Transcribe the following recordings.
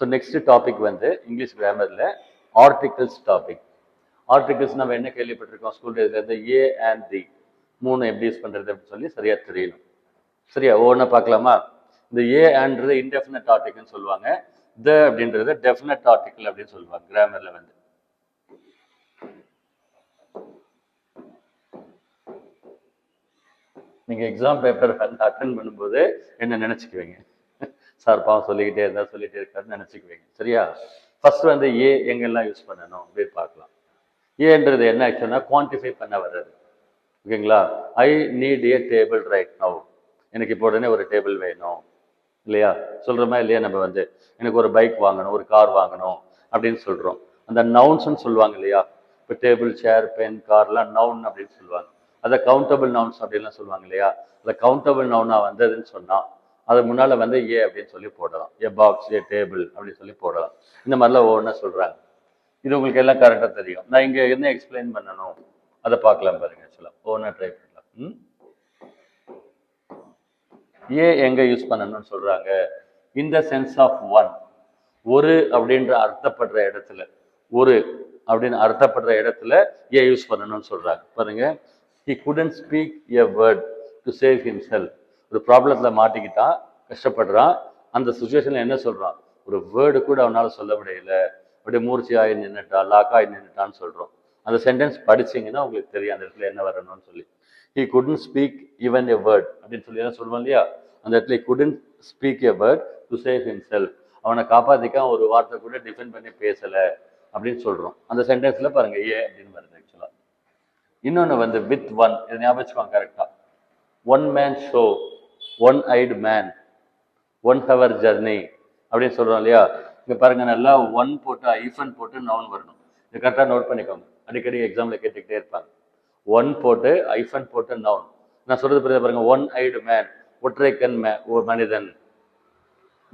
So next topic வந்து English கிராமரில் articles topic. Articles நம்ம என்ன கேள்விப்பட்டிருக்கோம் ஸ்கூல் டேஸ்லேருந்து ஏ அண்ட் தி மூணு எப்படி யூஸ் பண்ணுறது அப்படின்னு சொல்லி சரியா தெரியணும். சரியா ஒவ்வொன்றா பார்க்கலாமா? இந்த ஏ ஆன்றது இன்டெஃபினட் ஆர்டிகிள்னு சொல்லுவாங்க. த அப்படின்றது டெஃபினட் ஆர்டிகிள் அப்படின்னு சொல்லுவாங்க கிராமரில் வந்து. நீங்கள் எக்ஸாம் பேப்பர் வந்து அட்டன் பண்ணும்போது என்ன நினச்சிக்குவீங்க? சார் பாவம் சொல்லிக்கிட்டே இருந்தால் சொல்லிகிட்டே இருக்காருன்னு நினச்சிக்குவீங்க. சரியா? ஃபர்ஸ்ட் வந்து ஏ எங்கெல்லாம் யூஸ் பண்ணணும் அப்படின்னு பார்க்கலாம். ஏன்றது என்ன ஆக்சுவல்னா குவான்டிஃபை பண்ண வர்றது. ஓகேங்களா? I need A table right now. எனக்கு இப்போ உடனே ஒரு டேபிள் வேணும் இல்லையா? சொல்கிறோமா இல்லையா? நம்ம வந்து எனக்கு ஒரு பைக் வாங்கணும், ஒரு கார் வாங்கணும் அப்படின்னு சொல்கிறோம். அந்த நவுன்ஸ்ன்னு சொல்லுவாங்க இல்லையா? இப்போ டேபிள், சேர், பென், கார்லாம் நவுன் அப்படின்னு சொல்லுவாங்க. அதை கவுண்டபிள் நவுன்ஸ் அப்படின்லாம் சொல்லுவாங்க இல்லையா? அதை கவுண்டபிள் நவுனாக வந்ததுன்னு சொன்னால் அது முன்னால் வந்து ஏ அப்படின்னு சொல்லி போடலாம். ஏ பாக்ஸ், ஏ டேபிள் அப்படின்னு சொல்லி போடலாம். இந்த மாதிரிலாம் ஒவ்வொன்றா சொல்கிறாங்க. இது உங்களுக்கு எல்லாம் கரெக்டாக தெரியும். நான் இங்கே என்ன எக்ஸ்பிளைன் பண்ணணும் அதை பார்க்கலாம் பாருங்க. ஆக்சுவலாக ஒவ்வொன்றா ட்ரை பண்ணலாம். ஏ எங்க யூஸ் பண்ணணும்னு சொல்றாங்க? இன் த சென்ஸ் ஆஃப் ஒன், ஒரு அப்படின்ற அர்த்தப்படுற இடத்துல, ஒரு அப்படின்னு அர்த்தப்படுற இடத்துல ஏ யூஸ் பண்ணணும்னு சொல்றாங்க. பாருங்க, he couldn't speak a word to save himself. ஒரு ப்ராப்ளத்துல மாட்டிக்கிட்டான், கஷ்டப்படுறான். அந்த சுச்சுவேஷன்ல என்ன சொல்றான்? ஒரு வேர்டு கூட அவனால சொல்ல முடியல, அப்படியே மூர்ச்சியாகி நின்றுட்டான், லாக்காகி நின்றுட்டான்னு சொல்றோம். அந்த சென்டென்ஸ் படிச்சீங்கன்னா உங்களுக்கு தெரியும் அந்த இடத்துல என்ன வரணும்னு சொல்லி. he couldn't speak even a word அப்படின்னு சொல்லி என்ன சொல்லுவோம் இல்லையா? அந்த இடத்துல couldn't speak a word to save himself. அவனை காப்பாத்திக்க ஒரு வார்த்தை கூட டிஃபெண்ட் பண்ணி பேசல அப்படின்னு சொல்றோம். அந்த சென்டென்ஸ்ல பாருங்க ஏ அப்படின்னு வருது ஆக்சுவலா. இன்னொன்னு வந்து வித் ஒன், இதை ஞாபகம் வச்சுக்கோங்க கரெக்டா. One man show, one eyed man, one hour journey அப்படின்னு சொல்றோம் இல்லையா? இங்க பாருங்க, நல்லா ஒன் போட்டு ஐஃபன் போட்டு நவுன் வரணும். இது கரெக்டா நோட் பண்ணிக்கோங்க, அடிக்கடி எக்ஸாம்ல கேட்டுக்கிட்டே இருப்பாங்க. ஒன் போட்டு ஐஃபன் போட்டு நவுன். நான் சொல்றது புரியுது பாருங்க. ஒன் ஐடு மேன், ஒற்றை கண் ஒரு மனிதன்.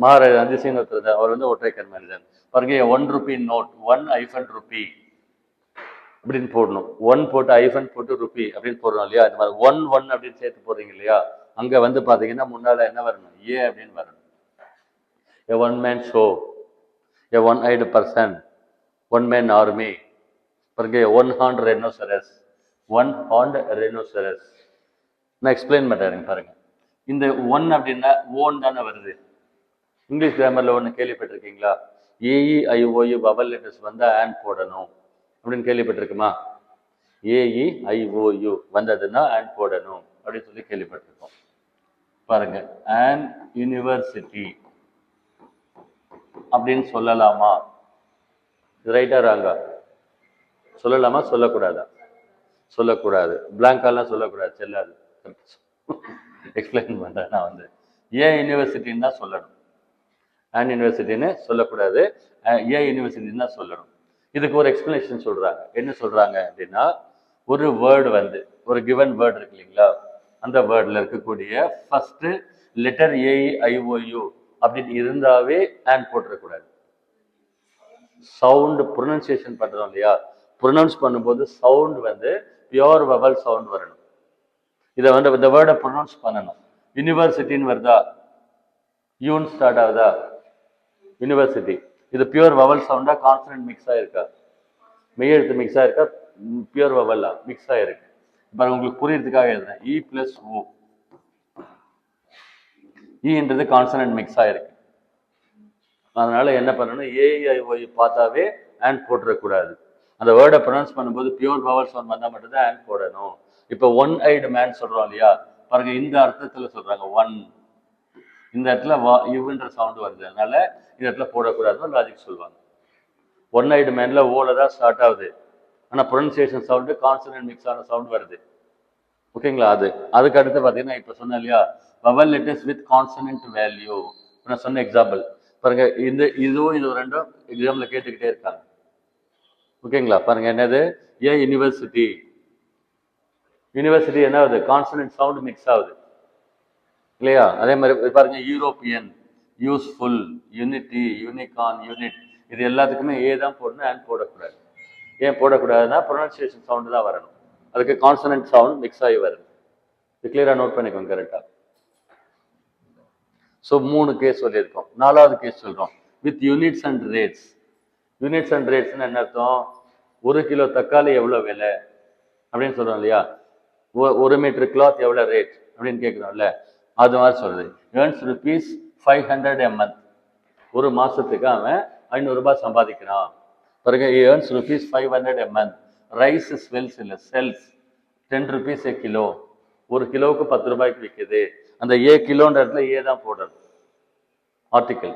மகாராஜா ரஞ்சித் ஒருத்தர், அவர் வந்து ஒற்றை கண் மனிதன். பாருங்க, one rupee note, one hyphen rupee அப்படின்னு போடணும். ஒன் போட்டு ஐஃபன் போட்டு ருபி அப்படின்னு போடணும் இல்லையா? இந்த மாதிரி ஒன் ஒன் அப்படின்னு சேர்த்து போடுறீங்க இல்லையா? அங்க வந்து பாத்தீங்கன்னா முன்னால என்ன வரணும்? ஏ அப்படின்னு வரணும். A one man show, a one eyed person, one man army. பாருங்க, one horned rhinoceros, one horned rhinoceros. நான் எக்ஸ்பிளைன் பண்ணுறேன் பாருங்க. இந்த ஒன் அப்படின்னா ஓன் தானே வருது. இங்கிலீஷ் கிராமர்ல ஒன்று கேள்விப்பட்டிருக்கீங்களா? ஏஇஐஓயு வவல் லெட்டர்ஸ் வந்தால் ஆன் போடணும் அப்படின்னு கேள்விப்பட்டிருக்குமா? ஏஇஐஓயு வந்ததுன்னா ஆன் போடணும் அப்படின்னு சொல்லி கேள்விப்பட்டிருக்கோம். பாருங்க, ஆன் யூனிவர்சிட்டி அப்படின்னு சொல்லலாமா? ரைட்டா ராங்கா? சொல்லலாமா சொல்லக்கூடாதா? சொல்லக்கூடாது. பிளாங்காலாம் சொல்லக்கூடாது, செல்லாது. எக்ஸ்பிளைன் பண்றேன் நான் வந்து. ஏன் யூனிவர்சிட்டின்னு தான் சொல்லணும், ஆன் யூனிவர்சிட்டின்னு சொல்லக்கூடாது. ஏன் யூனிவர்சிட்டின்னு தான் சொல்லணும். இதுக்கு ஒரு எக்ஸ்பிளனேஷன் சொல்றாங்க. என்ன சொல்றாங்க அப்படின்னா, ஒரு வேர்டு வந்து ஒரு கிவன் வேர்டு இருக்கு இல்லைங்களா? அந்த வேர்டில் இருக்கக்கூடிய ஃபர்ஸ்ட் லெட்டர் ஏஇஐஓயு அப்படின்னு இருந்தாவே ஆன் போட்டுறக்கூடாது. சவுண்ட் ப்ரொனன்சியேஷன் பண்றோம் இல்லையா? ப்ரொனவுன்ஸ் பண்ணும்போது சவுண்ட் வந்து பியோர் வவல் சவுண்ட் வரணும். இதை வந்து இந்த வேர்டை ப்ரொனவுன்ஸ் பண்ணணும். யூனிவர்சிட்டின்னு வருதா? யூன் ஸ்டார்ட் ஆகுதா? யூனிவர்சிட்டி. இது பியூர் வவல் சவுண்டா, கான்சனன்ட் மிக்ஸ் ஆயிருக்கா? மெய்யெழுத்து மிக்ஸ் ஆயிருக்கா? பியூர் வவலா? மிக்ஸ் ஆயிருக்கு. இப்போ உங்களுக்கு புரியறதுக்காக எழுதுறேன். இ பிளஸ் ஓ, இன்றது கான்சனன்ட் மிக்ஸ் ஆயிருக்கு. அதனால என்ன பண்ணணும்? ஏஐஓஐ பார்த்தாவே ஆன் போட்டுறக்கூடாது. அந்த வேர்டை ப்ரொனவுன்ஸ் பண்ணும்போது பியூர் வவல் சவுண்ட் வந்தால் மட்டும்தான் ஆன் போடணும். இப்போ ஒன் ஐடு மேன் சொல்றோம் இல்லையா? பாருங்க, இந்த அர்த்தத்துல சொல்றாங்க ஒன். இந்த இடத்துல இவ்ன்ற சவுண்ட் வருது, அதனால இந்த இடத்துல போடக்கூடாதுன்னு லாஜிக் சொல்லுவாங்க. ஒன் ஐடு மேன்ல ஓல தான் ஸ்டார்ட் ஆகுது, ஆனா ப்ரொனன்சியேஷன் சவுண்டு கான்சனன்ட் மிக்ஸ் ஆன சவுண்ட் வருது. ஓகேங்களா? அதுக்கு அடுத்து பார்த்தீங்கன்னா இப்போ சொன்னேன் இல்லையா, vowel letters with consonant value. நான் சொன்ன எக்ஸாம்பிள் பாருங்க, இதுவும் இது ரெண்டும் எக்ஸாம்ல கேட்டுக்கிட்டே இருக்காங்க. ஓகேங்களா? பாருங்க, என்னது? ஏ யூனிவர்சிட்டி. யூனிவர்சிட்டி என்ன ஆகுது? கான்சனன்ட் சவுண்ட் மிக்ஸ் ஆகுது இல்லையா? அதே மாதிரி பாருங்க, European, useful, unity, unicorn, unit, இது எல்லாத்துக்குமே ஏ தான் போடணும், ஆன் போடக்கூடாது. ஏன் போடக்கூடாதுன்னா ப்ரொனன்சியேஷன் சவுண்டு தான் வரணும். அதுக்கு கான்சனன்ட் சவுண்ட் மிக்ஸ் ஆகி வருது. இது கிளியரா நோட் பண்ணிக்கோங்க கரெக்டா. ஸோ 3 கேஸ் சொல்லியிருக்கோம். 4வது கேஸ் சொல்றோம். With units and rates. Units and ரேட்ஸ்னு என்ன அர்த்தம்? 1 கிலோ தக்காளி எவ்வளோ விலை அப்படின்னு சொல்கிறோம் இல்லையா, 1 மீட்டர் கிளாத் எவ்வளோ ரேட் அப்படின்னு கேட்குறோம்ல, அது மாதிரி சொல்றது. Earns rupees 500 a month. ஒரு மாதத்துக்கு அவன் 500 ரூபாய் சம்பாதிக்கிறான். பாருங்க, earns rupees 500 a month. Rice swells இல்லை செல்ஸ் 10 rupees a கிலோ. ஒரு கிலோவுக்கு 10 ரூபாய்க்கு விற்குது. அந்த கிலோன்ற இடத்துல தான் போடுறது ஆர்டிக்கல்.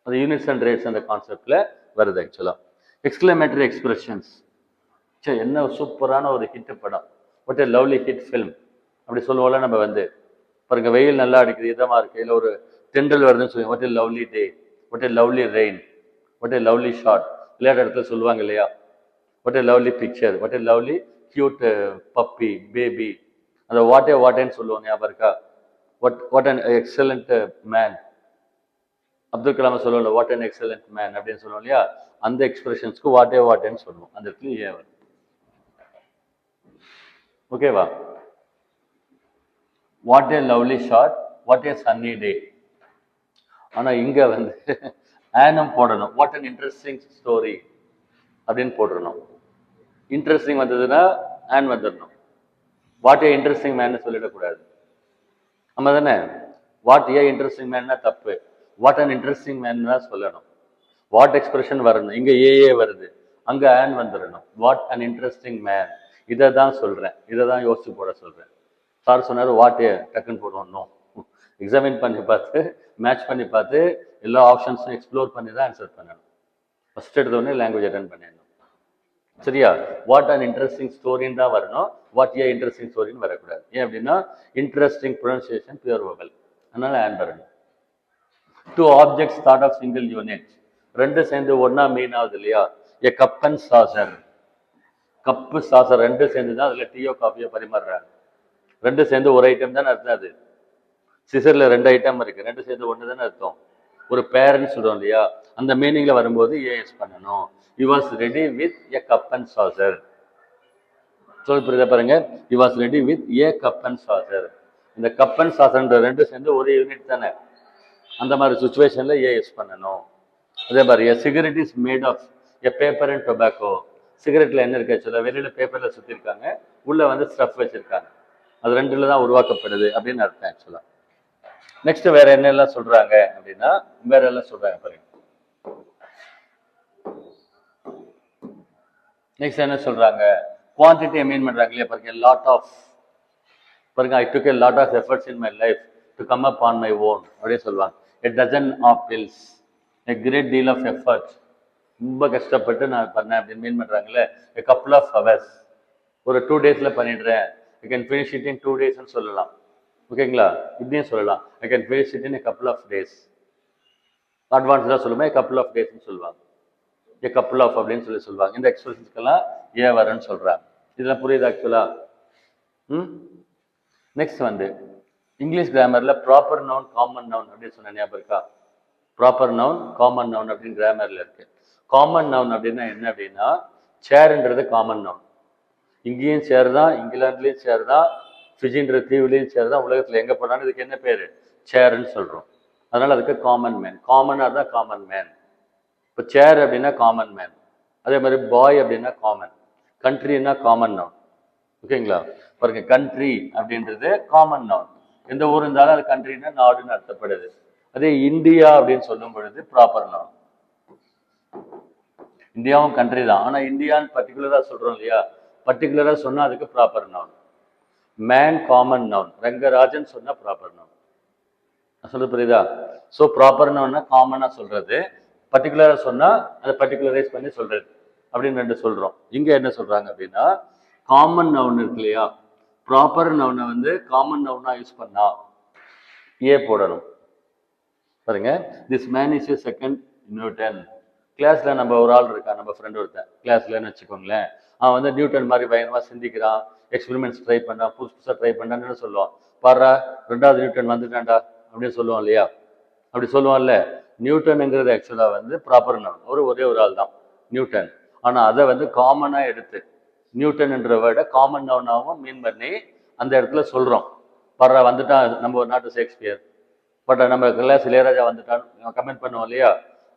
அது யூனிட்ஸ் அண்ட் ரேட்ஸ் அந்த கான்செப்ட்ல வருது ஆக்சுவலா. Exclamatory expressions. சரி, என்ன சூப்பரான ஒரு ஹிட் படம், what a lovely hit film அப்படி சொல்லுவோம்ல நம்ம வந்து. பாருங்க, வெயில் நல்லா அடிக்குது, இதமா இருக்கு, இல்லை ஒரு தென்றல் வருதுன்னு சொல்லுவாங்க, what a lovely day, what a lovely rain, what a lovely shot. விளையாட இடத்துல சொல்லுவாங்க இல்லையா, what a lovely picture, what a lovely cute puppy baby. அந்த வாட்டேன்னு சொல்லுவாங்க, ஞாபகம் இருக்கா? What an excellent man. Abdul Kalam சொல்லுவோம்ல, வாட் அன் எக்ஸலண்ட் மேன் அப்படின்னு சொல்லுவோம் இல்லையா, அந்த எக்ஸ்பிரஷன்ஸ்க்கு வாட்டேன்னு சொல்லுவோம். அந்த இடத்துல வரும். ஓகேவா? What a lovely shot, what a sunny day. ஆனா இங்க வந்து ஆனம் போடணும், வாட் அன் இன்ட்ரெஸ்டிங் ஸ்டோரி அப்படின்னு போட்டுடணும். இன்ட்ரெஸ்டிங் வந்ததுன்னா ஆன் வந்துடணும். வாட் ஏ இன்ட்ரெஸ்டிங் மேன் சொல்லிடக்கூடாது. ஆமா தானே? வாட் ஏ இன்ட்ரெஸ்டிங் மேன்னா தப்பு, வாட் அன் இன்ட்ரெஸ்டிங் மேன் தான் சொல்லணும். வாட் எக்ஸ்பிரஷன் வரணும், இங்க வருது, அங்க ஆன் வந்துடணும். வாட் அன் இன்ட்ரெஸ்டிங் மேன், இதை தான் சொல்றேன், இதை தான் யோசிச்சு போட சொல்றேன். சார் சொன்னார் வாட் ஏ, டக்குன்னு போடுவோம். எக்ஸாமின் பண்ணி பார்த்து மேட்ச் பண்ணி பார்த்து எல்லா ஆப்ஷன்ஸும் எக்ஸ்ப்ளோர் பண்ணி தான் ஆன்சர் பண்ணணும். ஃபர்ஸ்ட் எடுத்தோடனே லாங்குவேஜ் அட்டன் பண்ணிடணும். சரியா? வாட் அன் இன்ட்ரெஸ்டிங் ஸ்டோரின்னு தான் வரணும், வாட் ஏ இன்ட்ரெஸ்டிங் ஸ்டோரின்னு வரக்கூடாது. ஏன் அப்படின்னா இன்ட்ரெஸ்டிங் ப்ரொனன்சியேஷன் பியூர் வவல், அதனால ஆன் வரணும். 2 objects thought of single unit. ரெண்டு சேர்ந்து ஒன்னா மீன் ஆகுது இல்லையா, a cup and saucer. Cup saucer ரெண்டு சேர்ந்து தான் அதுல டீயோ காஃபியோ பரிமாறுறாங்க. ரெண்டு சேர்ந்து ஒரு ஐட்டம் தானே அர்த்தம். அது சிசர்ல 2 ஐட்டம் இருக்கு, ரெண்டு சேர்ந்து ஒன்று தானே அர்த்தம். ஒரு பேரன்னு சொல்றோம் இல்லையா, அந்த மீனிங்ல வரும்போது ஏஎஸ் பண்ணணும். He was ready with a cup and saucer. சொல்லி புரியுதா பாருங்க, he was ready with a cup and saucer. இந்த கப் அண்ட் சாசர்ன்ற ரெண்டு சேர்ந்து ஒரு யூனிட் தானே, அந்த மாதிரி சுச்சுவேஷன்ல ஏஎஸ் பண்ணணும். அதே மாதிரி a cigarette is made of a paper and tobacco. சிகரெட்ல என்ன இருக்கு ஆக்சுவலா, வெளியில பேப்பர்ல சுத்தி இருக்காங்க, உள்ள வந்து ஸ்டஃப் வச்சிருக்காங்க, அது ரெண்டுல தான் உருவாக்கப்படுது அப்படின்னு அர்த்தம் ஆக்சுவலா. நெக்ஸ்ட் வேற என்ன எல்லாம் சொல்றாங்க அப்படின்னா, வேற எல்லாம் சொல்றாங்க பாருங்க. நெக்ஸ்ட் என்ன சொல்றாங்க, குவான்டிட்டி மீன் பண்றாங்க இல்லையா பாருங்க, லாட் ஆஃப். பாருங்க, ஐ டுக் a lot of efforts in my life to come up on my own அப்படியே சொல்லுவாங்க. a dozen of pills, a great deal of effort. ரொம்ப கஷ்டப்பட்டு நான் பண்ணேன் அப்படின்னு மீன் பண்றாங்கல்ல. a couple of hours, ஒரு 2 daysல பண்ணிடுறேன். I can finish it in 2 days சொல்லலாம். ஓகேங்களா? இப்படியும் சொல்லலாம், I can finish it in a couple of days. அட்வான்ஸ்டா சொல்லுமே couple of days சொல்லுவாங்க, a couple of அப்படின்னு சொல்லுவாங்க. இந்த எக்ஸ்பிரஷன்ஸ்க்கெல்லாம் வரன்னு சொல்றாங்க. இதெல்லாம் புரியுது ஆக்சுவலா? நெக்ஸ்ட் வந்து இங்கிலீஷ் கிராமர்ல ப்ராப்பர் நவுன் காமன் நவுன் அப்படின்னு சொன்ன ஞாபகம் இருக்கா? ப்ராப்பர் நவுன் காமன் நவுன் அப்படின்னு கிராமர்ல இருக்கு. காமன் நவுன் அப்படின்னா என்ன அப்படின்னா, சேர்ன்றது காமன் நவுன். இங்கேயும் சேர் தான், இங்கிலாந்துலயும் சேர் தான், ஃபிஜின்ற தீவுலையும் சேர் தான், உலகத்துல எங்க போனாலும் இதுக்கு என்ன பேரு, சேர்ன்னு சொல்றோம். அதனால அதுக்கு காமன் மேன், காமனா தான் காமன் மேன். இப்போ சேர் அப்படின்னா காமன் மேன். அதே மாதிரி பாய் அப்படின்னா காமன், கண்ட்ரின்னா காமன் நவுன். ஓகேங்களா? பாருங்க, கண்ட்ரி அப்படின்றது காமன் நவுன், எந்த ஊர் இருந்தாலும் அது கண்ட்ரின்னா நாடுன்னு அர்த்தப்படுது. அதே இந்தியா அப்படின்னு சொல்லும் பொழுது ப்ராப்பர் நவுன். இந்தியாவும் கண்ட்ரி தான், ஆனா இந்தியான்னு பர்டிகுலரா சொல்றோம் இல்லையா, பர்டிகுலரா சொன்னா அதுக்கு proper noun. Man common noun, Rangarajan சொன்னா ப்ராப்பர் நவுன். சொல்றது புரியுதா? ஸோ ப்ராப்பர் நவுன்னா காமனா சொல்றது, பர்டிகுலரா சொன்னா அதை பர்டிகுலரைஸ் பண்ணி சொல்றது அப்படின்னு ரெண்டு சொல்றோம். இங்க என்ன சொல்றாங்க அப்படின்னா, காமன் நவுன் இருக்கு இல்லையா, ப்ராப்பர் நவுனை வந்து காமன் நவுனா யூஸ் பண்ணா போடணும். பாருங்க, this man is a second Newton. கிளாஸ்ல நம்ம ஒரு ஆள் இருக்கா, நம்ம ஃப்ரெண்ட் ஒருத்தன் கிளாஸ்லன்னு வச்சுக்கோங்களேன், அவன் வந்து நியூட்டன் மாதிரி பயங்கரமா சிந்திக்கிறான், எக்ஸ்பெரிமெண்ட்ஸ் ட்ரை பண்ணான், புதுசா ட்ரை பண்ணான்னு சொல்லுவான். பாரு, 2வது நியூட்டன் வந்துட்டான்டா அப்படின்னு சொல்லுவான் இல்லையா, அப்படி சொல்லுவான்ல. நியூட்டனுங்கிறது ஆக்சுவலா வந்து ப்ராப்பர் நவுன், ஒரே ஒரு ஆள் தான் நியூட்டன். ஆனா அதை வந்து காமனா எடுத்து நியூட்டன் என்ற வேர்டை காமன் நவுனாவும் மீன் பண்ணி அந்த இடத்துல சொல்றோம். பாரு வந்துட்டான் நம்ம ஒரு நாட்டு ஷேக்ஸ்பியர் பட் நம்ம கிளாஸ் இளையராஜா வந்துட்டான்னு கமெண்ட் பண்ணுவோம் இல்லையா,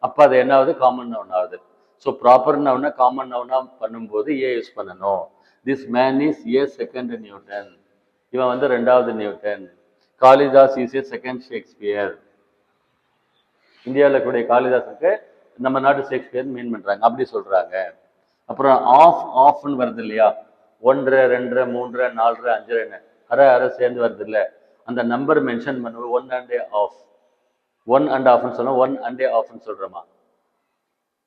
அப்போ அது என்ன ஆகுது, காமன் நவுன் ஆகுது. ஸோ ப்ராப்பர் நவுனை காமன் நவுனா பண்ணும்போது ஏ யூஸ் பண்ணணும். This man is a second Newton. இவன் வந்து ரெண்டாவது Newton. Kalidas is a second Shakespeare. இந்தியாவில் கூடிய காளிதாஸுக்கு நம்ம நாட்டு ஷேக்ஸ்பியர் மீன் பண்றாங்க, அப்படி சொல்றாங்க. அப்புறம் ஆஃப்னு வருது இல்லையா, 1 2 3 4 5 அரை அரை சேர்ந்து வருது இல்லை, அந்த நம்பர் மென்ஷன் பண்ணுவோம். 1 and a half, 1 and halfன்னு சொல்லணும். 1 and a halfன்னு சொல்றோமா,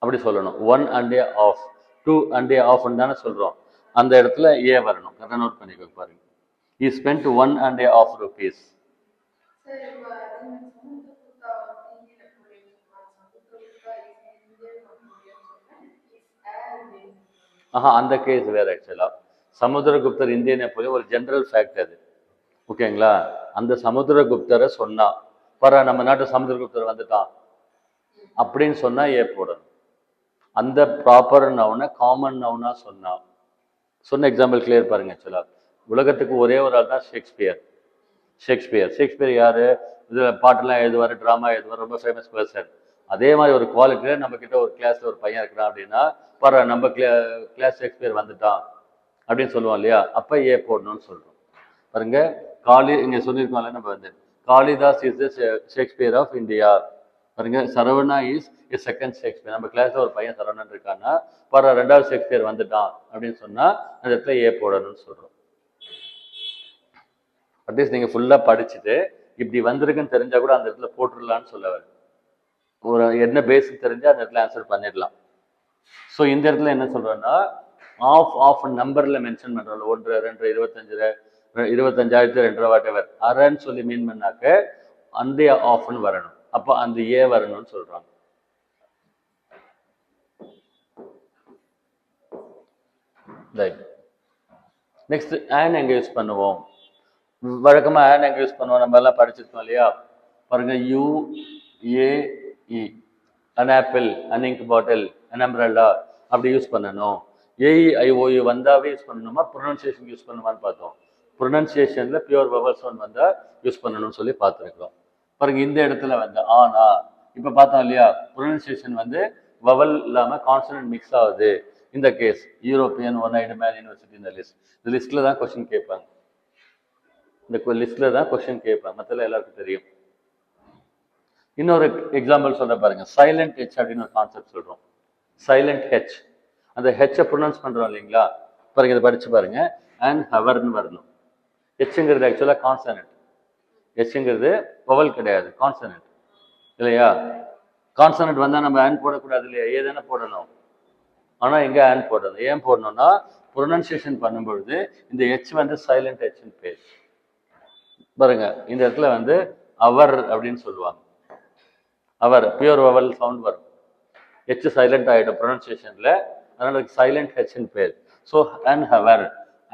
அப்படி சொல்லணும். 1 and a half, 2 and a halfன்னு தானே சொல்றோம். அந்த இடத்துல ஏ வரணும். கரெக்டாக நோட் பண்ணிக்கோ பாருங்க. He spent 1 and a half rupees. அந்த கேஸ் வேற. ஆக்சுவலா சமுத்திரகுப்தர் இந்திய நெப்போலியன் ஒரு ஜெனரல் ஃபேக்ட் அது, ஓகேங்களா. அந்த சமுத்திரகுப்தரை சொன்னா பர நம்ம நாட்டு சமுத்திரகுப்தர் வந்துட்டான் அப்படின்னு சொன்னா ஏ போடணும். அந்த ப்ராப்பர் நவுனை காமன் நவுனா சொன்ன எக்ஸாம்பிள் கிளியர் பாருங்க. ஆக்சுவலா உலகத்துக்கு ஒரே ஒரு ஆள் தான் ஷேக்ஸ்பியர். ஷேக்ஸ்பியர் யாரு, இதுல பாட்டெல்லாம் எழுதுவாரு, டிராமா எழுதுவார், ரொம்ப ஃபேமஸ் பர்சன். அதே மாதிரி ஒரு குவாலிட்டியில நம்ம கிட்ட ஒரு கிளாஸ்ல ஒரு பையன் இருக்கிறான் அப்படின்னா பர நம்ம கிளாஸ் ஷேக்ஸ்பியர் வந்துட்டான் அப்படின்னு சொல்லுவோம் இல்லையா, அப்ப ஏ போடணும்னு சொல்றோம். பாருங்க, இங்க சொல்லியிருக்கோம்ல நம்ம வந்து, Kalidas is the Shakespeare of India. பாருங்க, Saravana is a second Shakespeare. நம்ம கிளாஸ்ல ஒரு பையன் சரவணன் இருக்கான்னா பர ரெண்டாவது ஷேக்ஸ்பியர் வந்துட்டான் அப்படின்னு சொன்னா அந்த இடத்துல ஏ போடணும்னு சொல்றோம். அட்லீஸ்ட் நீங்க ஃபுல்லா படிச்சுட்டு இப்படி வந்திருக்குன்னு தெரிஞ்சா கூட அந்த இடத்துல போட்டுடலான்னு சொல்ல ஒரு என்ன பேசிக் தெரிஞ்சா அந்த இடத்துல ஆன்சர் பண்ணிடலாம். ஸோ இந்த இடத்துல என்ன சொல்றோம்னா ஆஃப் நம்பர்ல மென்ஷன் பண்றோம். 1 2 25 25,002 வாட் எவர் அரைன்னு சொல்லி மீன் பண்ணாக்க அந்த ஆஃப்னு வரணும். அப்போ அந்த ஏ வரணும்னு சொல்றாங்க. நெக்ஸ்ட் ஆன் எங்க யூஸ் பண்ணுவோம், வழக்கமா ஆன் எங்க யூஸ் பண்ணுவோம், நம்ம எல்லாம் படிச்சிருக்கோம் இல்லையா. பாருங்க, UAE, an apple, an ink bottle, an umbrella அப்படி யூஸ் பண்ணணும். AEIOU வந்தாவே யூஸ் பண்ணணுமா, ப்ரொனன்சியேஷன் யூஸ் பண்ணுமான்னு பார்த்தோம். ப்ரொனன்சியேஷன்ல பியூர் வவல்ஸ் ஒன் வந்தா யூஸ் பண்ணணும்னு சொல்லி பார்த்துருக்கோம். பாருங்க, இந்த இடத்துல வந்து ஆனா இப்ப பார்த்தோம் இல்லையா, ப்ரொனன்சியேஷன் வந்து வவல் இல்லாம கான்சனன்ட் மிக்ஸ் ஆகுது. இந்த case European one eyed man university இந்த லிஸ்ட்ல தான் கொஸ்டின் கேட்பாங்க. இந்த லிஸ்ட்ல தான் கொஸ்டின் கேட்பாங்க, மற்றல எல்லாருக்கும் தெரியும். இன்னொரு எக்ஸாம்பிள் சொல்ற பாருங்க, சைலண்ட் ஹெச் அப்படின்னு ஒரு கான்செப்ட் சொல்றோம். சைலண்ட் ஹெச், அந்த ஹெச்சை ப்ரொனவுன்ஸ் பண்றோம் இல்லைங்களா. பாருங்க, இதை படிச்சு பாருங்க, அண்ட் ஹவர்னு வரணும். ஹெச்ங்கிறது ஆக்சுவலா கான்சனன்ட். ஹெச்ங்கிறது வவல் கிடையாது, கான்சனன்ட் இல்லையா. கான்சனன்ட் வந்தா நம்ம ஆன் போடக்கூடாது இல்லையா, ஏதானே போடணும். ஆனா எங்க ஆன் போடணும், ஏன் போடணும்னா ப்ரொனன்சியேஷன் பண்ணும்பொழுது இந்த ஹெச் வந்து சைலண்ட் ஹெச்னு பேர். பாருங்க, இந்த இடத்துல வந்து அவர் அப்படின்னு சொல்லுவாங்க. அவர் பியூர் வவல் சவுண்ட் வரும், ஹெச் சைலண்ட் ஆகிடும் ப்ரொனன்சியேஷன்ல, அதனால சைலண்ட் ஹெச்னு பேர். So and hour,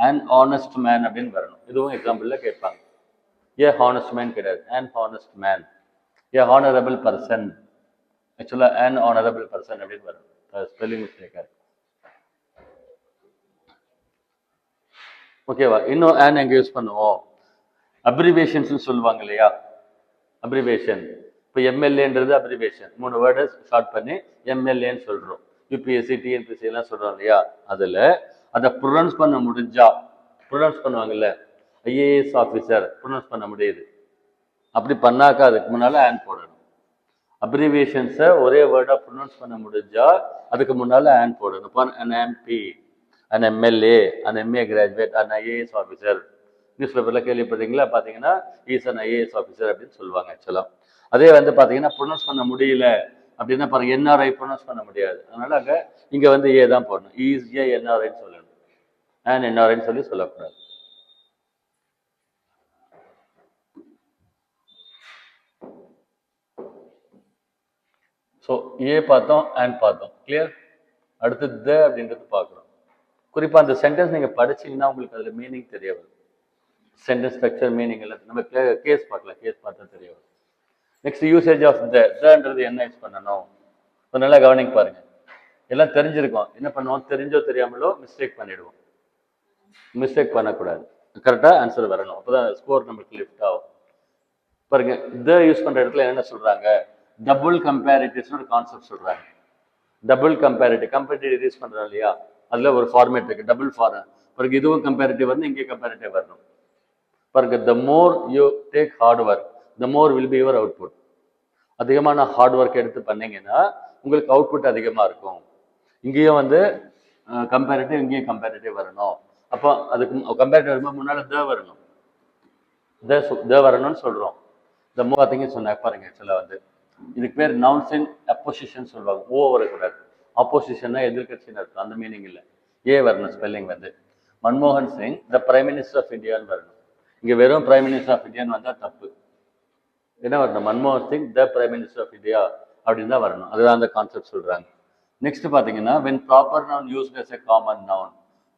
and honest man அப்படின்னு வரணும். இதுவும் எக்ஸாம்பிள்ல கேட்பாங்க. ஏ ஹானஸ்ட் மேன் கிடையாது, and honest man. A honourable person, ஆக்சுவலா அண்ட் ஹானரபிள் பர்சன் அப்படின்னு வரும். ஸ்பெல்லிங் மிஸ்டேக்கா இருக்கு. ஓகேவா. இன்னும் அண்ட் எங்க யூஸ் பண்ணுவோம், அப்ரிவேஷன்ஸ் சொல்லுவாங்க இல்லையா. அப்ரிவேஷன், இப்போ எம்எல்ஏன்றது அப்ரிவேஷன், 3 வேர்டு ஷார்ட் பண்ணி எம்எல்ஏன்னு சொல்றோம். யூபிஎஸ்சி டிஎன்பிஎஸ்சி எல்லாம் சொல்றோம் இல்லையா. அதுல அதை ப்ரொனவுன்ஸ் பண்ண முடிஞ்சா, ப்ரொனவுன்ஸ் பண்ணுவாங்கல்ல, ஐஏஎஸ் ஆஃபீஸர் ப்ரொனவுன்ஸ் பண்ண முடியுது. அப்படி பண்ணாக்கா அதுக்கு முன்னால ஆன் போடணும். அப்ரிவேஷன்ஸை ஒரே வேர்டா ப்ரொனவுன்ஸ் பண்ண முடிஞ்சா அதுக்கு முன்னால ஆன் போடணும். an MP, an MLA, an MA graduate, an IAS officer. News பேப்பர்ல கேள்விப்படுறீங்களா, பாத்தீங்கன்னா இஸ் an IAS officer அப்படின்னு சொல்லுவாங்க. ஆக்சுவலா அதே வந்து பாத்தீங்கன்னா ப்ரொனவுன்ஸ் பண்ண முடியல அப்படின்னா பாருங்க, NRI ப்ரொனவுன்ஸ் பண்ண முடியாது. அதனால அங்க இங்க வந்து ஏ தான் போடணும். இஸ் ஏ NRIன்னு சொல்லணும், and NRIன்னு சொல்லி சொல்லக்கூடாது. ஸோ ஏ பார்த்தோம், அண்ட் பார்த்தோம், கிளியர். அடுத்தது அப்படின்றது பார்க்குறோம். குறிப்பாக அந்த சென்டென்ஸ் நீங்கள் படிச்சீங்கன்னா உங்களுக்கு அதில் மீனிங் தெரிய வரும். சென்டென்ஸ் ஸ்ட்ரக்சர், மீனிங் எல்லாம் நம்ம கேஸ் பார்க்கலாம், கேஸ் பார்த்தா தெரிய வரும். நெக்ஸ்ட் யூசேஜ் ஆஃப் தன்றது என்ன யூஸ் பண்ணணும், நல்லா கவனிங்க பாருங்க. எல்லாம் தெரிஞ்சிருக்கோம், என்ன பண்ணுவோம், தெரிஞ்சோ தெரியாமலோ மிஸ்டேக் பண்ணிடுவோம். மிஸ்டேக் பண்ணக்கூடாது, கரெக்டாக ஆன்சர் வரணும், அப்போதான் ஸ்கோர் நம்மளுக்கு லிஃப்ட் ஆகும். பாருங்க த யூஸ் பண்ற இடத்துல என்ன சொல்றாங்க, டபுள் கம்பேரிட்டிவ்ஸ் ஒரு கான்செப்ட் சொல்றாங்க. டபுள் கம்பேரிட்டிவ் யூஸ் பண்றோம் இல்லையா, அதுல ஒரு ஃபார்மேட் இருக்கு, டபுள் ஃபார்ம். பாருங்க இதுவும் கம்பேரிட்டிவ் வரணும், இங்கே கம்பேரிட்டிவ் வரணும். பாருங்க the more you take hard work the more will be your output. அதிகமான ஹார்ட் ஒர்க் எடுத்து பண்ணீங்கன்னா உங்களுக்கு அவுட்புட் அதிகமா இருக்கும். இங்கேயும் வந்து கம்பேரிட்டிவ், இங்கேயும் கம்பேரிட்டிவ் வரணும். அப்போ அதுக்கு கம்பேரிட்டிவ் வரும்போது முன்னால த வரணும், த வரணும்னு சொல்றோம். இந்த மூவாத்திங்க சொன்ன பாருங்க ஆக்சுவலா வந்து இதுக்கு பேர் நவுன்ஸ் இன் அப்போசிஷன் சொல்லுவாங்க. ஓ வரக்கூடாது, அப்போசிஷன்னா எதிர்கட்சின்னு அர்த்தம், அந்த மீனிங் இல்லை. ஏ வரணும் ஸ்பெல்லிங் வந்து. மன்மோகன் Singh the prime minister of இந்தியான்னு வரணும். இங்க வெறும் பிரைம் மினிஸ்டர் ஆஃப் இந்தியான்னு வந்தா தப்பு. என்ன வரணும், மன்மோகன் Singh the prime minister of India அப்படின்னு தான் வரணும். அதுதான் அந்த கான்செப்ட் சொல்றாங்க. நெக்ஸ்ட் பாத்தீங்கன்னா when proper noun used as a common noun.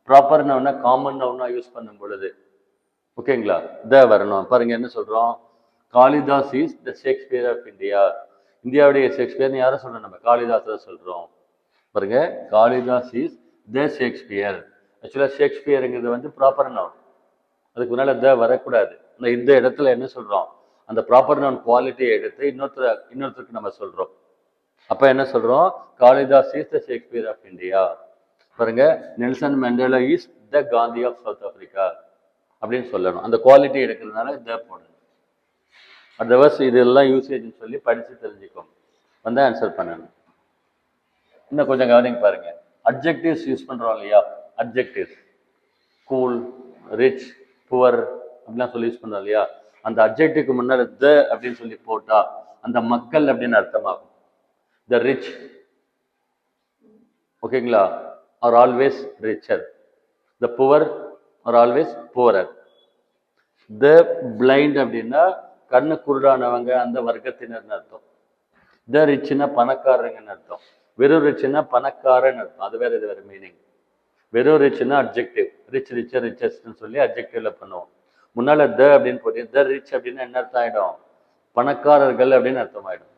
Proper நவுன்னா காமன் நவுனா யூஸ் பண்ணும் பொழுது ஓகேங்களா த வரணும். பாருங்க என்ன சொல்றோம், Kalidas is the Shakespeare of India. இந்தியாவுடைய ஷேக்ஸ்பியர்னு யாரை சொல்றோம், நம்ம காளிதாஸ் தான் சொல்றோம். பாருங்க காளிதாஸ் இஸ் த ஷேக்ஸ்பியர். ஆக்சுவலா ஷேக்ஸ்பியருங்கிறது வந்து ப்ராப்பர் நவுன், அதுக்கு முன்னால த வரக்கூடாது. இந்த இடத்துல என்ன சொல்றோம், அந்த ப்ராப்பர் நவுன் குவாலிட்டியை எடுத்து இன்னொருத்தருக்கு நம்ம சொல்றோம். அப்ப என்ன சொல்றோம், Kalidas is the Shakespeare of India. பாருங்க Nelson Mandela is the Gandhi of South Africa அப்படின்னு சொல்லணும். அந்த குவாலிட்டி எடுக்கிறதுனால த போடணும். அதர்வைஸ் இதெல்லாம் யூசேஜ்னு சொல்லி படிச்சு தெரிஞ்சுக்கோங்க, வந்து ஆன்சர் பண்ணணும். இன்னும் கொஞ்சம் கவனிங்க பாருங்க, அட்ஜெக்டிவ்ஸ் யூஸ் பண்றோம் இல்லையா, அட்ஜெக்டிவ்ஸ் கூல், ரிச், புவர் அப்படிலாம் சொல்லி யூஸ் பண்றோம் இல்லையா, அந்த அட்ஜெக்டிவ்க்கு முன்னாடி த அப்படின்னு சொல்லி போட்டா அந்த மக்கள் அப்படின்னு அர்த்தமாகும். த ரிச் ஓகேங்களா are always richer, the poor are always poorer. The blind அப்படின்னா கண்ணு குருடானவங்க அந்த வர்க்கத்தினர்னு அர்த்தம். த ரிச்னா பணக்காரங்கன்னு அர்த்தம். வெறும் ரிச்னா பணக்காரன்னு அர்த்தம், அது வேற, இது வேற மீனிங். வெறும் ரிச்னா அட்ஜெக்டிவ், ரிச் ரிச்சர் ரிச்சஸ்ன்னு சொல்லி அட்ஜெக்டிவ்ல பண்ணுவோம். முன்னால த அப்படின்னு போட்டு த ரிச் அப்படின்னு என்ன அர்த்தம் ஆயிடும், பணக்காரர்கள் அப்படின்னு அர்த்தம் ஆயிடும்.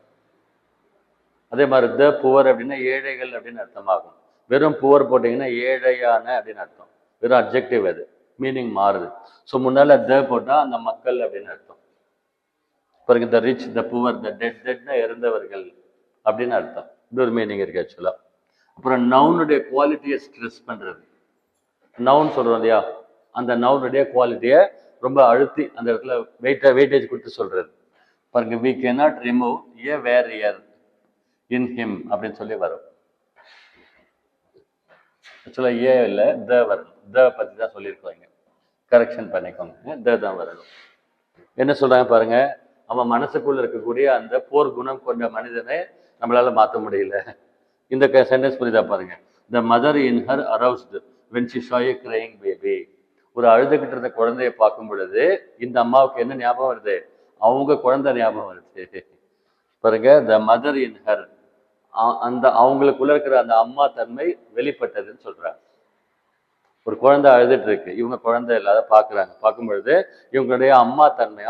அதே மாதிரி த புவர் அப்படின்னா ஏழைகள் அப்படின்னு அர்த்தமாகும். வெறும் புவர் போட்டீங்கன்னா ஏழையான அப்படின்னு அர்த்தம், வெறும் அட்ஜெக்டிவ் அது, மீனிங் மாறுது. ஸோ முன்னால த போட்டா அந்த மக்கள் அப்படின்னு அர்த்தம். பாருங்க the rich, the poor, the dead, டெட்னா இறந்தவர்கள் அப்படின்னு அர்த்தம். இது ஒரு மீனிங் இருக்கு ஆக்சுவலா. அப்புறம் நவுனுடைய குவாலிட்டியை ஸ்ட்ரெஸ் பண்றது. நவுன் சொல்றோம் இல்லையா, அந்த நவுனுடைய குவாலிட்டியை ரொம்ப அழுத்தி அந்த இடத்துல வெயிட்டேஜ் கொடுத்து சொல்றது. பாருங்க we cannot remove a warrior in him அப்படின்னு சொல்லி வரும். ஆக்சுவலா ஏ இல்லை த வரணும், த பத்தி தான் சொல்லியிருக்கோம், கரெக்ஷன் பண்ணிக்கோங்க, த தான் வரணும். என்ன சொல்றாங்க பாருங்க, அவன் மனசுக்குள்ள இருக்கக்கூடிய அந்த போர் குணம் கொண்ட மனிதனை நம்மளால மாற்ற முடியல. இந்த சென்டென்ஸ் புரியுதா பாருங்க, the mother in her aroused when she saw a crying baby. ஒரு அழுதுகிட்டு இருந்த குழந்தைய பார்க்கும் பொழுது இந்த அம்மாவுக்கு என்ன ஞாபகம் வருது, அவங்க குழந்தை ஞாபகம் வருது. பாருங்க த மதர் இன் ஹர், அந்த அவங்களுக்குள்ள இருக்கிற அந்த அம்மா தன்மை வெளிப்பட்டதுன்னு சொல்றாங்க. ஒரு குழந்தை அழுதுட்டு இருக்கு, இவங்க குழந்தை இல்லாத பாக்குறாங்க, பார்க்கும் பொழுது இவங்களுடைய அம்மா தன்மை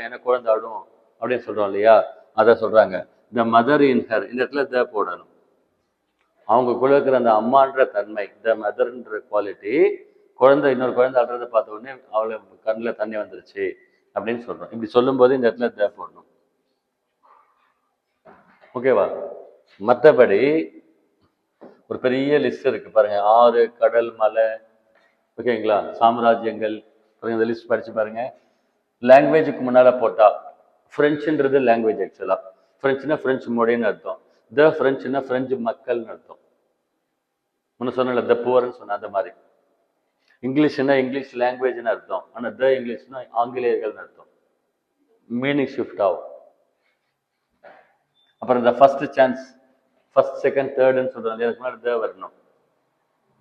என்ன குழந்தை அழும் அப்படின்னு சொல்றோம் இல்லையா, அதை சொல்றாங்க. த மதர் இன் ஹர், இந்த இடத்துல த போடணும். அவங்களுக்குள்ள இருக்கிற அந்த அம்மான்ற தன்மை, த மதர்ன்ற குவாலிட்டி, குழந்தை இன்னொரு குழந்தை அழுறதை பார்த்த உடனே அவளை கண்ணில் தண்ணி வந்துருச்சு அப்படின்னு சொல்றோம். இப்படி சொல்லும் போது இந்த இடத்துல த போடணும். ஓகேவா? மற்றபடி ஒரு பெரிய லிஸ்ட் இருக்கு பாருங்க, ஆறு, கடல், மலை, ஓகேங்களா, சாம்ராஜ்யங்கள், பாருங்க இந்த லிஸ்ட் படிச்சு பாருங்க. லாங்குவேஜுக்கு முன்னால போட்டா பிரெஞ்சுன்றது லாங்குவேஜ், ஆக்சுவலா பிரெஞ்சுனா பிரெஞ்சு மொழின்னு அர்த்தம், த பிரெஞ்சுனா பிரெஞ்சு மக்கள்னு அர்த்தம். முன்ன சொன்ன த புவர்னு சொன்ன அந்த மாதிரி. இங்கிலீஷ்னா இங்கிலீஷ் லாங்குவேஜ்னு அர்த்தம், ஆனா த இங்கிலீஷ்னா ஆங்கிலேயர்கள்னு அர்த்தம், மீனிங் ஷிஃப்ட் ஆகும். அப்புறம் இந்த ஃபர்ஸ்ட் சான்ஸ், ஃபர்ஸ்ட் செகண்ட் தேர்டுன்னு சொல்றாங்க, அதுக்கு முன்னாடி த வரணும்.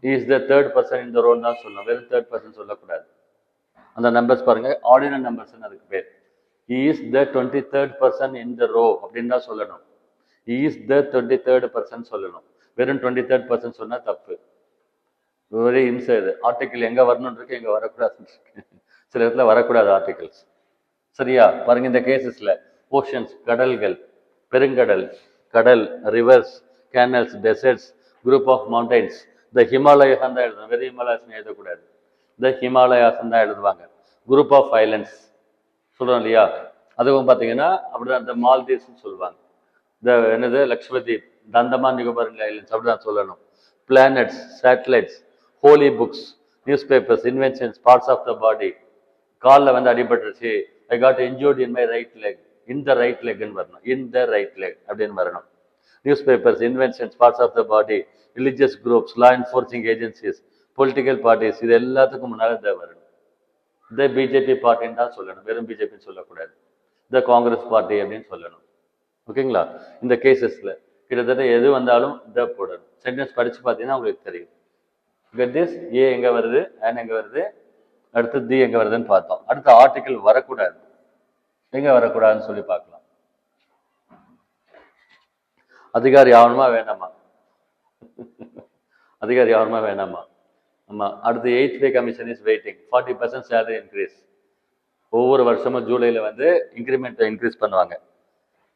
இஸ் த தேர்ட் பர்சன் இந்த ரோல் தான் சொல்லணும், வெறும் தேர்ட் பர்சன் சொல்லக்கூடாது. அந்த நம்பர்ஸ் பாருங்க ஆர்டினல் நம்பர்ஸ் அதுக்கு பேர். Is the 23rd person in the row அப்படின்னு தான் சொல்லணும். இஸ் த 23rd person சொல்லணும், வெறும் 23rd person சொன்னா தப்பு, ஒரே இன்சைடு. ஆர்டிக்கிள் எங்க வரணும்னு இருக்கு, எங்க வரக்கூடாது, சில இடத்துல வரக்கூடாது ஆர்டிகிள்ஸ். சரியா? பாருங்க இந்த கேசஸ்ல ஓஷன்ஸ் கடல்கள், பெருங்கடல், கடல், rivers, canals, deserts, group of mountains, the Himalayas தான் எழுதணும், வெறும் ஹிமாலயாஸ் எழுதக்கூடாது, த ஹிமாலயாஸ் தான் எழுதுவாங்க. குரூப் ஆஃப் ஐலண்ட்ஸ் சொல்றோம் இல்லையா, அதுவும் பார்த்தீங்கன்னா அப்படிதான் அந்த மால்தீவ்ஸ்ன்னு சொல்லுவாங்க. இந்த என்னது லக்ஷ்மதீப், இந்த அந்தமான் நிகோபார் ஐலண்ட்ஸ் அப்படிதான் சொல்லணும். Planets, satellites, holy books, newspapers, inventions, parts of the body. காலில் வந்து அடிபட்டுருச்சு, I got injured in my right leg, in the right லெக்னு வரணும், இன் த ரைட் லெக் அப்படின்னு வரணும். Newspapers, inventions, parts of the body, religious groups, law enforcing agencies, political parties, இது எல்லாத்துக்கும் முன்னால் இந்த வரணும். இந்த பிஜேபி பார்ட்டின்னு தான் சொல்லணும், வெறும் பிஜேபின்னு சொல்லக்கூடாது. இந்த காங்கிரஸ் பார்ட்டி அப்படின்னு சொல்லணும். ஓகேங்களா? இந்த கேசஸ்ல கிட்டத்தட்ட எது வந்தாலும் இந்த போடணும். சென்டென்ஸ் படிச்சு பார்த்தீங்கன்னா உங்களுக்கு தெரியும். திஸ் ஏ எங்க வருது, அண்ட் எங்க வருது, அடுத்து தி எங்க வருதுன்னு பார்த்தோம். அடுத்த ஆர்டிகிள் வரக்கூடாது, எங்க வரக்கூடாதுன்னு சொல்லி பார்க்கலாம். அதிகாரி ஆகணுமா வேண்டாமா? அதிகாரி ஆகணுமா வேண்டாமா? ஆமா. அடுத்து 8th pay commission is waiting, 40% salary increase. ஒவ்வொரு வருஷமும் ஜூலைல வந்து இன்க்ரிமெண்ட் இன்க்ரீஸ் பண்ணுவாங்க.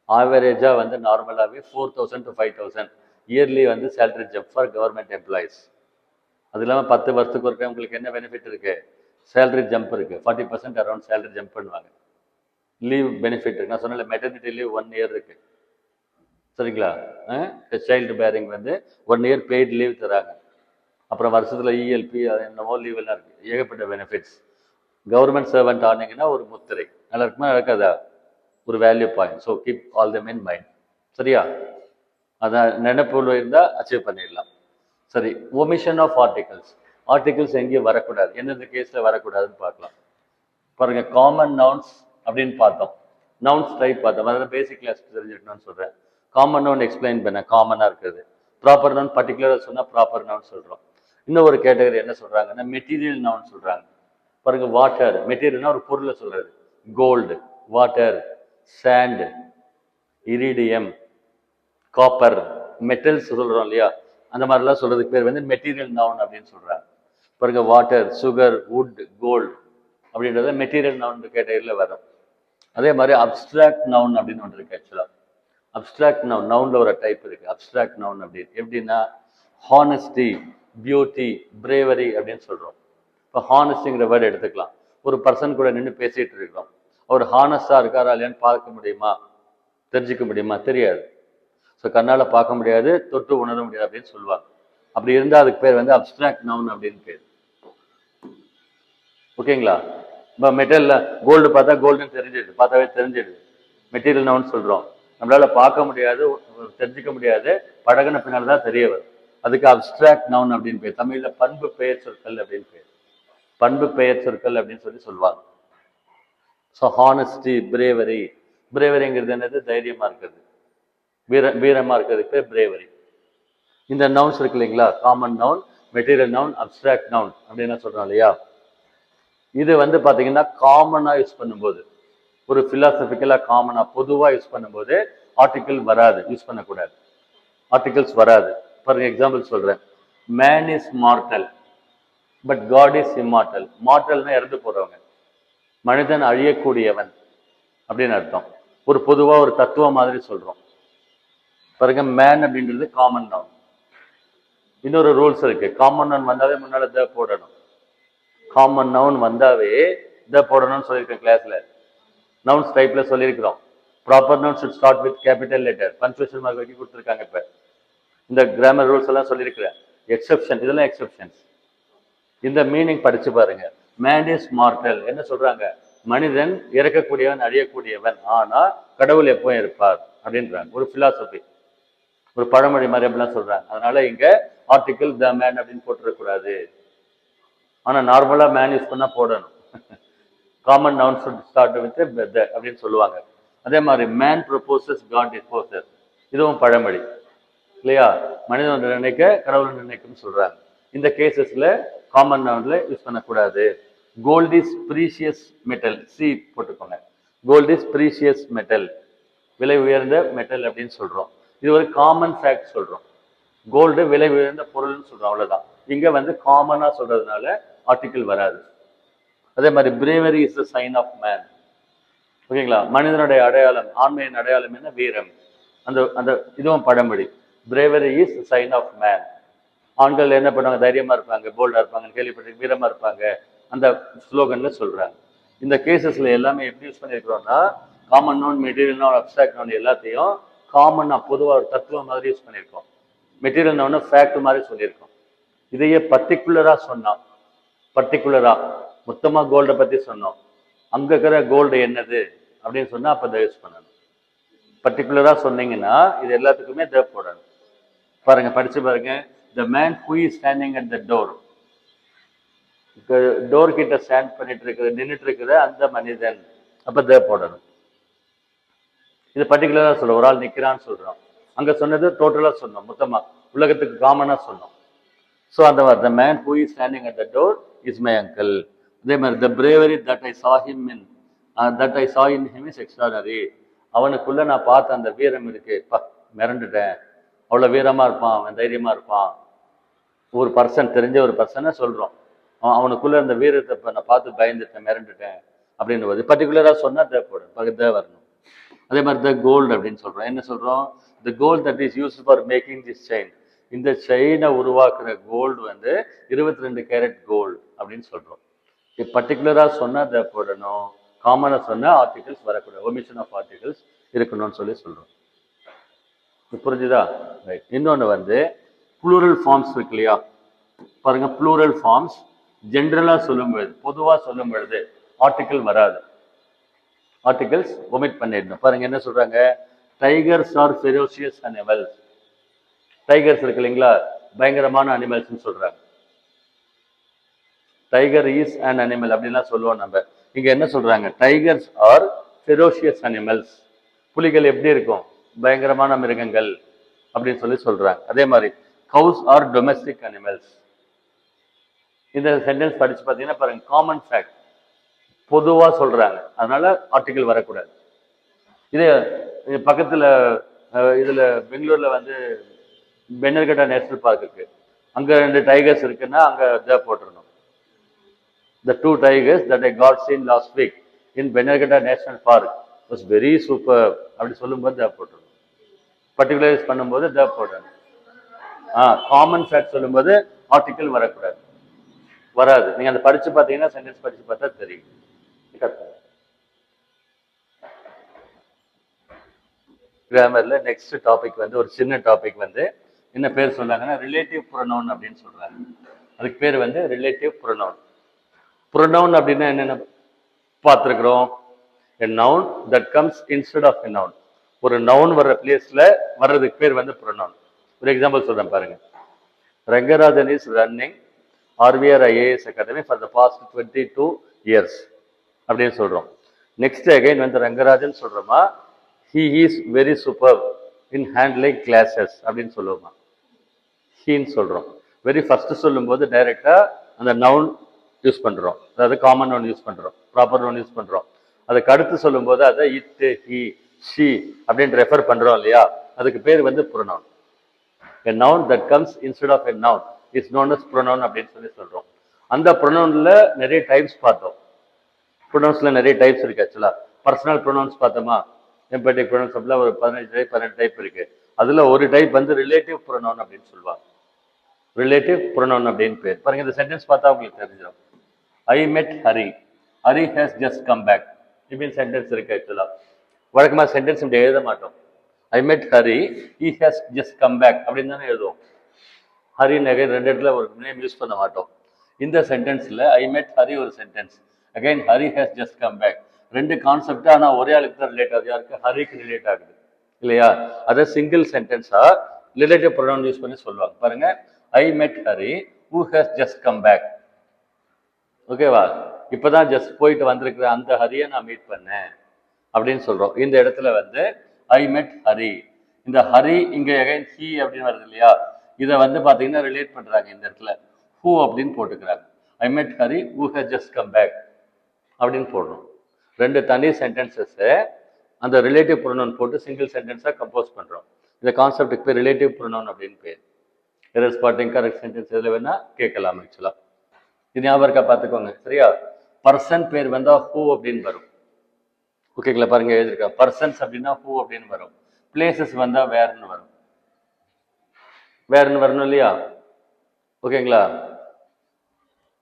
ஆவரேஜா வந்து நார்மலாகவே 4,000 to 5,000 இயர்லி வந்து salary jump for government employees. அது இல்லாமல் 10 வருஷத்துக்கு ஒருக்க உங்களுக்கு என்ன பெனிஃபிட் இருக்கு? சேலரி ஜம்ப் இருக்கு. 40% அரௌண்ட் சேலரி ஜம்ப் பண்ணுவாங்க. லீவ் பெனிஃபிட் இருக்கு. நான் சொன்ன மெட்டர்னிட்டி லீவ் 1 இயர் இருக்கு. சரிங்களா? சைல்டு பேரிங் வந்து 1 இயர் பெய்டு லீவ் தராங்க. அப்புறம் வருஷத்துல இஎல்பி என்னமோ லீவ் எல்லாம் இருக்கு. ஏகப்பட்ட பெனிஃபிட்ஸ். கவர்மெண்ட் சர்வெண்ட் ஆனீங்கன்னா ஒரு முத்திரை. நல்லா இருக்குமா நடக்காதா? ஒரு value point. So keep all them in mind. சரியா? அதான் நினைப்பு இருந்தால் அச்சீவ் பண்ணிடலாம். சரி, ஒமிஷன் ஆஃப் ஆர்டிகல்ஸ். ஆர்டிகல்ஸ் எங்கேயும் வரக்கூடாது, எந்தெந்த கேஸில் வரக்கூடாதுன்னு பார்க்கலாம். பாருங்க, காமன் நவுன்ஸ் அப்படின்னு பார்த்தோம். நவுன்ஸ் டைப் பார்த்தோம். அதாவது பேசிக் கிளாஸ் தெரிஞ்சுக்கணும்னு சொல்கிறேன். காமன் நவுன் எக்ஸ்பிளைன் பண்ண, காமனாக இருக்குது. ப்ராப்பர் நவுன் பர்டிகுலராக சொன்னால் ப்ராப்பர் நவுன் சொல்கிறோம். இன்னும் ஒரு கேட்டகரி என்ன சொல்கிறாங்கன்னா மெட்டீரியல் நவுன் சொல்கிறாங்க. பாருங்க, வாட்டர் மெட்டீரியல்னா ஒரு பொருளை சொல்கிறது. Gold, water, sand, iridium, copper, metals சொல்கிறோம் இல்லையா, அந்த மாதிரிலாம் சொல்கிறதுக்கு பேர் வந்து மெட்டீரியல் நவுன் அப்படின்னு சொல்கிறாங்க. பாருங்க, வாட்டர், சுகர், வுட், கோல்டு அப்படின்றத மெட்டீரியல் நவுன் கேட்டகரியில் வரும். அதே மாதிரி அப்ஸ்ட்ராக்ட் நவுன் அப்படின்னு ஒன்று இருக்கு. ஆக்சுவலாக அப்ஸ்ட்ராக்ட் நவுன், நவுன்ல ஒரு டைப் இருக்கு. அப்ஸ்ட்ராக்ட் நவுன் அப்படின்னு எப்படின்னா ஹானஸ்டி, பியூட்டி, பிரேவரி அப்படின்னு சொல்கிறோம். இப்போ ஹானஸ்டிங்கிற வேர்டு எடுத்துக்கலாம். ஒரு பர்சன் கூட நின்று பேசிகிட்டு இருக்கிறோம். அவர் ஹானஸ்டாக இருக்காரா இல்லையான்னு பார்க்க முடியுமா, தெரிஞ்சிக்க முடியுமா? தெரியாது. ஸோ கண்ணால் பார்க்க முடியாது, தொட்டு உணர முடியாது அப்படின்னு சொல்லுவாங்க. அப்படி இருந்தால் அதுக்கு பேர் வந்து அப்ஸ்ட்ராக்ட் நவுன் அப்படின்னு பேர். ஓகேங்களா? இப்போ மெட்டீரியல்ல கோல்டு பார்த்தா கோல்டுன்னு தெரிஞ்சிடுது, பார்த்தாவே தெரிஞ்சிடுது. மெட்டீரியல் நவுன் சொல்கிறோம். நம்மளால பார்க்க முடியாது, தெரிஞ்சிக்க முடியாது, பழகின பின்னால் தான் தெரிய வரும். அதுக்கு அப்ஸ்ட்ராக்ட் நவுன் அப்படின்னு பேர். தமிழில் பண்பு பெயர் சொற்கள் அப்படின்னு பேர். பண்பு பெயர் சொற்கள் அப்படின்னு சொல்லி சொல்லுவாங்க. So honesty, bravery. பிரேவரிங்கிறது என்னது? தைரியமா இருக்கிறது, வீரமா இருக்கிறதுக்கு பேர் பிரேவரி. இந்த நவுன்ஸ் இருக்கு இல்லைங்களா, common noun, material noun, abstract noun அப்படின்னு சொல்றோம் இல்லையா, இது வந்து பாத்தீங்கன்னா காமனா யூஸ் பண்ணும்போது, ஒரு பிலாசபிக்கலா காமனா பொதுவா யூஸ் பண்ணும்போது ஆர்டிகிள் வராது, யூஸ் பண்ணக்கூடாது, ஆர்டிகிள்ஸ் வராது. ஃபார் எக்ஸாம்பிள் சொல்றேன், man is mortal but God is immortal. மார்டல்னா இறந்து போறவங்க, மனிதன் அழியக்கூடியவன் அப்படின்னு அர்த்தம். ஒரு பொதுவா ஒரு தத்துவம் மாதிரி சொல்றோம். பாருங்க, மேன் அப்படின்றது காமன் நவுன். இன்னொரு ரூல்ஸ் இருக்கு. காமன் நவுன் வந்தாவே முன்னால த போடணும். காமன் நவுன் வந்தாவே த போடணும்னு சொல்லியிருக்கேன் கிளாஸ்ல. நவுன்ஸ் டைப்ல சொல்லியிருக்கிறோம். Proper noun should start with capital letter. Punctuation mark வரைக்கும் கொடுத்துருக்காங்க. இப்ப இந்த கிராமர் ரூல்ஸ் எல்லாம் சொல்லியிருக்கிறேன். எக்ஸெப்ஷன், இதெல்லாம் எக்ஸெப்ஷன்ஸ். இந்த மீனிங் படிச்சு பாருங்க. மேன் இஸ் மார்டல் என்ன சொல்றாங்க? மனிதன் இறக்கக்கூடியவன், அழியக்கூடியவன், ஆனா கடவுள் எப்பவும் இருப்பார் அப்படின்றாங்க. ஒரு பிலாசபி, ஒரு பழமொழி மாதிரி அப்படிலாம் சொல்றாங்க. அதனால இங்க ஆர்டிகிள் த மேன் அப்படின்னு போட்டுறக்கூடாது. ஆனா நார்மலா மேன் யூஸ் பண்ணா போடணும். Common noun should start with the அப்படின்னு சொல்லுவாங்க. அதே மாதிரி மேன் ப்ரொபோசஸ் காட் டிஸ்போசஸ், இதுவும் பழமொழி இல்லையா? மனிதன் நினைக்க கடவுள் நினைக்கும்னு சொல்றாங்க. இந்த கேசஸ்ல காமன் நவுன்ல யூஸ் பண்ணக்கூடாது. கோல்ட் இஸ் ப்ரீசியஸ் மெட்டல், சி போட்டுக்கோங்க. கோல்ட் இஸ் ப்ரீசியஸ் மெட்டல், விலை உயர்ந்த மெட்டல் அப்படின்னு சொல்றோம். இது ஒரு காமன் ஃபேக்ட் சொல்றோம். கோல்டு விலை உயர்ந்த பொருள்னு சொல்றோம், அவ்வளவுதான். இங்க வந்து காமனா சொல்றதுனால ஆர்டிகிள் வராது. அதே மாதிரி bravery is the sign of man. ஓகேங்களா? மனிதனுடைய அடையாளம், ஆண்மையின் அடையாளம் என்ன? வீரம். அந்த அந்த இதுவும் பழமொழி. Bravery is sign of man. ஆண்கள் என்ன பண்ணுவாங்க? தைரியமா இருப்பாங்க, போல்டா இருப்பாங்க, கேள்விப்பட்டு வீரமா இருப்பாங்க, அந்த ஸ்லோகன்ல சொல்றாங்க. இந்த கேசஸ்ல எல்லாமே எப்படி யூஸ் பண்ணிருக்கிறோம்னா common noun, material noun, abstract noun எல்லாத்தையும் காமனா பொதுவாக ஒரு தத்துவம் மாதிரி யூஸ் பண்ணியிருக்கோம். மெட்டீரியல் நவுன் ஃபேக்ட் மாதிரி சொல்லியிருக்கோம். இதையே பர்டிகுலரா சொன்னோம், பர்டிகுலரா மொத்தமா கோல்டை பத்தி சொன்னோம், அங்க இருக்கிற கோல்டு என்னது அப்படின்னு சொன்னா அப்ப த யூஸ் பண்ணணும். பர்டிகுலரா சொன்னீங்கன்னா இது எல்லாத்துக்குமே த போடணும். பாருங்க, படிச்சு பாருங்க. The man who is standing at the door, door கிட்ட ஸ்டாண்ட் பண்ணிட்டு இருக்கிற நின்றுட்டு இருக்கிற அந்த மனிதன், அப்ப த போடணும். இது பர்டிகுலரா சொல்றோம், ஒரு ஆள் நிக்கிறான்னு சொல்றோம். அங்க சொன்னது டோட்டலா சொன்னோம், மொத்தமா உலகத்துக்கு காமனா சொன்னோம். ஸோ அந்த மாதிரி the man who is standing at the door is my uncle. அதே மாதிரி த பிரேவரி தட் ஐ சா ஹிம் இன், தட் ஐ சா இன் ஹிம் இஸ் எக்ஸ்ட்ராடனரி. அவனுக்குள்ள நான் பார்த்த அந்த வீரம் இருக்கு, மிரண்டுட்டேன், அவ்வளோ வீரமா இருப்பான், அவன் தைரியமா இருப்பான். ஒரு பர்சன், தெரிஞ்ச ஒரு பர்சனை சொல்றோம், அவனுக்குள்ள அந்த வீரத்தை நான் பார்த்து பயந்துட்டேன், மிரண்டுட்டேன் அப்படின்னு போது பர்டிகுலரா சொன்னா த போடும், த வரணும். அதே மாதிரி த கோல்டு அப்படின்னு சொல்றோம். என்ன சொல்றோம்? The gold that is used for making this chain, இந்த செயினை உருவாக்குற கோல்டு வந்து 22 கேரட் கோல்டு அப்படின்னு சொல்றோம். பர்டிகுலரா சொன்னா த போடணும், காமனா சொன்னா ஆர்டிகல்ஸ் வரக்கூடாது, ஒமிஷன் ஆஃப் ஆர்டிகல்ஸ் இருக்கணும்னு சொல்றோம். புரிஞ்சுதா? ரைட். இன்னொன்று வந்து ப்ளூரல் ஃபார்ம்ஸ் இருக்கு இல்லையா? பாருங்க, ப்ளூரல் ஃபார்ம்ஸ் ஜென்ரலா சொல்லும் பொழுது, பொதுவா சொல்லும் பொழுது ஆர்டிகல் வராது, ஆர்டிகல்ஸ் ஒமிட் பண்ணிடணும். பாருங்க என்ன சொல்றாங்க? Tigers are ferocious animals. Tigers இருக்கு இல்லைங்களா, பயங்கரமான அனிமல்ஸ் சொல்றாங்க. டைகர் இஸ் அன் அனிமல் அப்படின்லாம் சொல்லுவோம் நம்ம. இங்க என்ன சொல்றாங்க? Tigers are ferocious animals. புலிகள் எப்படி இருக்கும்? பயங்கரமான மிருகங்கள் அப்படின்னு சொல்றாங்க. அதே மாதிரி கவுஸ் ஆர் டொமெஸ்டிக் அனிமல்ஸ். இந்த சென்டென்ஸ் படிச்சு பார்த்தீங்கன்னா பாருங்க, காமன் ஃபேக்ட் பொதுவா சொல்றாங்க, அதனால ஆர்டிகல் வரக்கூடாது. இது பக்கத்துல இதுல பெங்களூர்ல வந்து பென்னர்கட்டா நேஷனல் பார்க் இருக்கு, அங்க 2 டைகர்ஸ் இருக்குன்னா அங்க த போட்டுருணும். The 2 tigers that I got seen last week in Benerghatta National Park was very superb அப்படி சொல்லும்போது த போட்டுருணும். பர்டிகுலரைஸ் பண்ணும்போது த போடணும். காமன் ஃபேக்ட் சொல்லும்போது ஆர்டிகல் வரக்கூடாது, வராது. நீங்க அந்த படிச்சு பார்த்தீங்கன்னா, சென்டென்ஸ் படிச்சு பார்த்தா தெரியும். கிராமர்ல நெக்ஸ்ட் டாபிக் வந்து ஒரு சின்ன டாபிக் வந்து என்ன பேர் சொல்றாங்கன்னா ரிலேட்டிவ் ப்ரொனவுன் அப்படின்னு சொல்றாங்க. அதுக்கு பேர் வந்து ரிலேட்டிவ் ப்ரொனவுன். ப்ரொனவுன் அப்படின்னா என்னென்ன பார்த்துருக்குறோம்? a noun that comes instead of a noun. ஒரு நவுன் வர்ற பிளேஸ்ல வர்றதுக்கு பேர் வந்து ப்ரொனவுன். ஒரு எக்ஸாம்பிள் சொல்றேன் பாருங்க. Rangarajan is running RVR IAS academy for the past 22 years அப்படின்னு சொல்றோம். நெக்ஸ்ட் அகைன் வந்து ரங்கராஜன் சொல்றோமா, he is very superb in handling classes அப்படின்னு சொல்லுவோமா, ஹீன்னு சொல்றோம். வெரி ஃபர்ஸ்ட் சொல்லும்போது டைரக்டா அந்த நவுன் யூஸ் பண்றோம், அதாவது காமன் நவுன் யூஸ் பண்றோம், ப்ராப்பர் நவுன் யூஸ் பண்றோம். அதுக்கு அடுத்து சொல்லும்போது அதை இட், ஹி, ஷி அப்படின்னு ரெஃபர் பண்றோம் இல்லையா, அதுக்கு பேர் வந்து pronoun. a noun that comes instead of a noun is known as pronoun அப்படின்னு சொல்றோம். அந்த ப்ரொனவுன்ல நிறைய டைப்ஸ் பார்த்தோம். ப்ரொனவுன்ஸ்ல நிறைய டைப்ஸ் இருக்கு. ஆக்சுவலா பர்சனல் ப்ரொனவுன்ஸ் பார்த்தோமா, எம்பேட்டிக் ப்ரொனவுன்ஸ் அப்படிலாம் ஒரு 15 டைப் இருக்கு. அதுல ஒரு டைப் வந்து ரிலேட்டிவ் ப்ரொனவுன் அப்படின்னு சொல்லுவாங்க. ரிலேட்டிவ் ப்ரொனவுன் அப்படின்னு பேர். பாருங்க, இந்த சென்டென்ஸ் பார்த்தா உங்களுக்கு தெரிஞ்சிடும். I met Hari, Hari has just come back இப்படின்னு சென்டென்ஸ் இருக்கு. ஆக்சுவலா வழக்கமா சென்டென்ஸ் இப்படி எழுத மாட்டோம். I met Hari, he has just come back அப்படின்னு தானே எழுதுவோம். ஹரி நகர் 2 இடத்துல ஒரு நேம் யூஸ் பண்ண மாட்டோம். இந்த சென்டென்ஸ்ல ஐ மெட் ஹரி ஒரு sentence, again Hari has just come back, 2 concept. ஆனா ஒரே ஆளுக்கு தான் ரிலேட் ஆகுது. யாருக்கு? ஹரிக்கு ரிலேட் ஆகுது இல்லையா? அதை சிங்கிள் சென்டென்ஸா ரிலேட்டிவ் ப்ரொனவுன் யூஸ் பண்ணி சொல்லுவாங்க. பாருங்க, I met Hari who has just come back. ஓகேவா? இப்பதான் ஜஸ்ட் போயிட்டு வந்திருக்கிற அந்த ஹரியை நான் மீட் பண்ணேன் அப்படின்னு சொல்றோம். இந்த இடத்துல வந்து ஐ மெட் ஹரி, இந்த ஹரி இங்க அகைன் ஹி அப்படின்னு வருது இல்லையா, இதை வந்து பாத்தீங்கன்னா ரிலேட் பண்றாங்க. இந்த இடத்துல ஹூ அப்படின்னு போட்டுக்கிறாங்க. I met Hari who has just come back அப்படின்னு போடணும். 2 தனி சென்டென்சஸ் அந்த ரிலேட்டிவ் ப்ரொனவுன் போட்டு சிங்கிள் சென்டென்ஸா கம்போஸ் பண்றோம். இந்த கான்செப்டுக்கு பேர் ரிலேட்டிவ் ப்ரொனவுன் அப்படின்னு பேர். எரர் ஸ்பாட்டிங், கரெக்ட் சென்டென்ஸ் எதுல வேணா கேட்கலாம். ஆக்சுவலா இது ஞாபகம் இருக்கா பார்த்துக்கோங்க. சரியா? பர்சன் பேர் வந்தா ஹூ அப்படின்னு வரும். ஓகேங்களா? பாருங்க எழுதிருக்கா, பர்சன்ஸ் அப்படின்னா ஹூ அப்படின்னு வரும். பிளேசஸ் வந்தா வேர்னு வரும். வேர்னு வரணும் இல்லையா? ஓகேங்களா?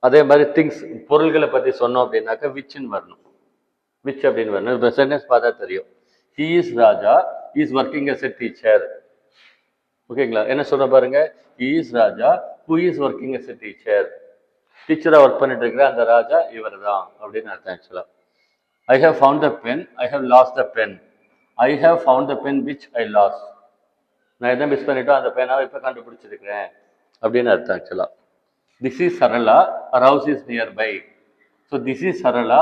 அதே மாதிரி திங்ஸ், பொருள்களை பத்தி சொன்னோம் அப்படின்னாக்கா விச்ன்னு வரணும். which அப்படின்னு வரணும். இப்போ சென்டென்ஸ் பார்த்தா தெரியும். He is Raja, he is working as a teacher. ஓகேங்களா? என்ன சொல்ற பாருங்க, he is Raja who is working as a teacher. டீச்சரா ஒர்க் பண்ணிட்டு இருக்கிற அந்த ராஜா இவர் தான் அப்படின்னு அர்த்தம் ஆக்சுவலா. I have found the pen, I have lost the pen. I have found the pen which I lost. நான் எதை மிஸ் பண்ணிட்டோம் அந்த பேனாவை இப்போ கண்டுபிடிச்சிருக்கிறேன் அப்படின்னு அர்த்தம் ஆக்சுவலா. This is Sarala, her house is nearby. So this is Sarala,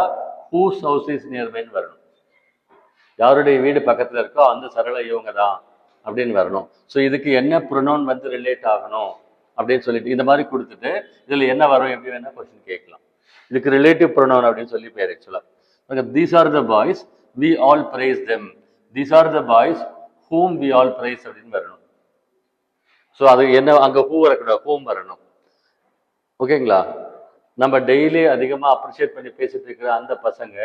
whose house is nearby வரணும். யாருடைய வீடு பக்கத்தில் இருக்கோ அந்த சரளா இவங்க தான் அப்படின்னு வரணும். ஸோ இதுக்கு என்ன ப்ரொனவுன் வந்து ரிலேட் ஆகணும் அப்படின்னு சொல்லிட்டு இந்த மாதிரி கொடுத்துட்டு இதில் என்ன வரும் எப்படி வேணா கொஸ்டின் கேட்கலாம். இதுக்கு ரிலேட்டிவ் ப்ரொனவுன் அப்படின்னு சொல்லி பேர் ஆக்சுவலாக. These are the boys we all praise them. These are the boys whom we all praise அப்படின்னு வரணும். ஸோ அது என்ன அங்கே ஹூ வரக்கூடாது, ஹூம் வரணும். ஓகேங்களா? நம்ம டெய்லி அதிகமாக அப்ரிஷியேட் பண்ணி பேசிட்டு இருக்கிற அந்த பசங்க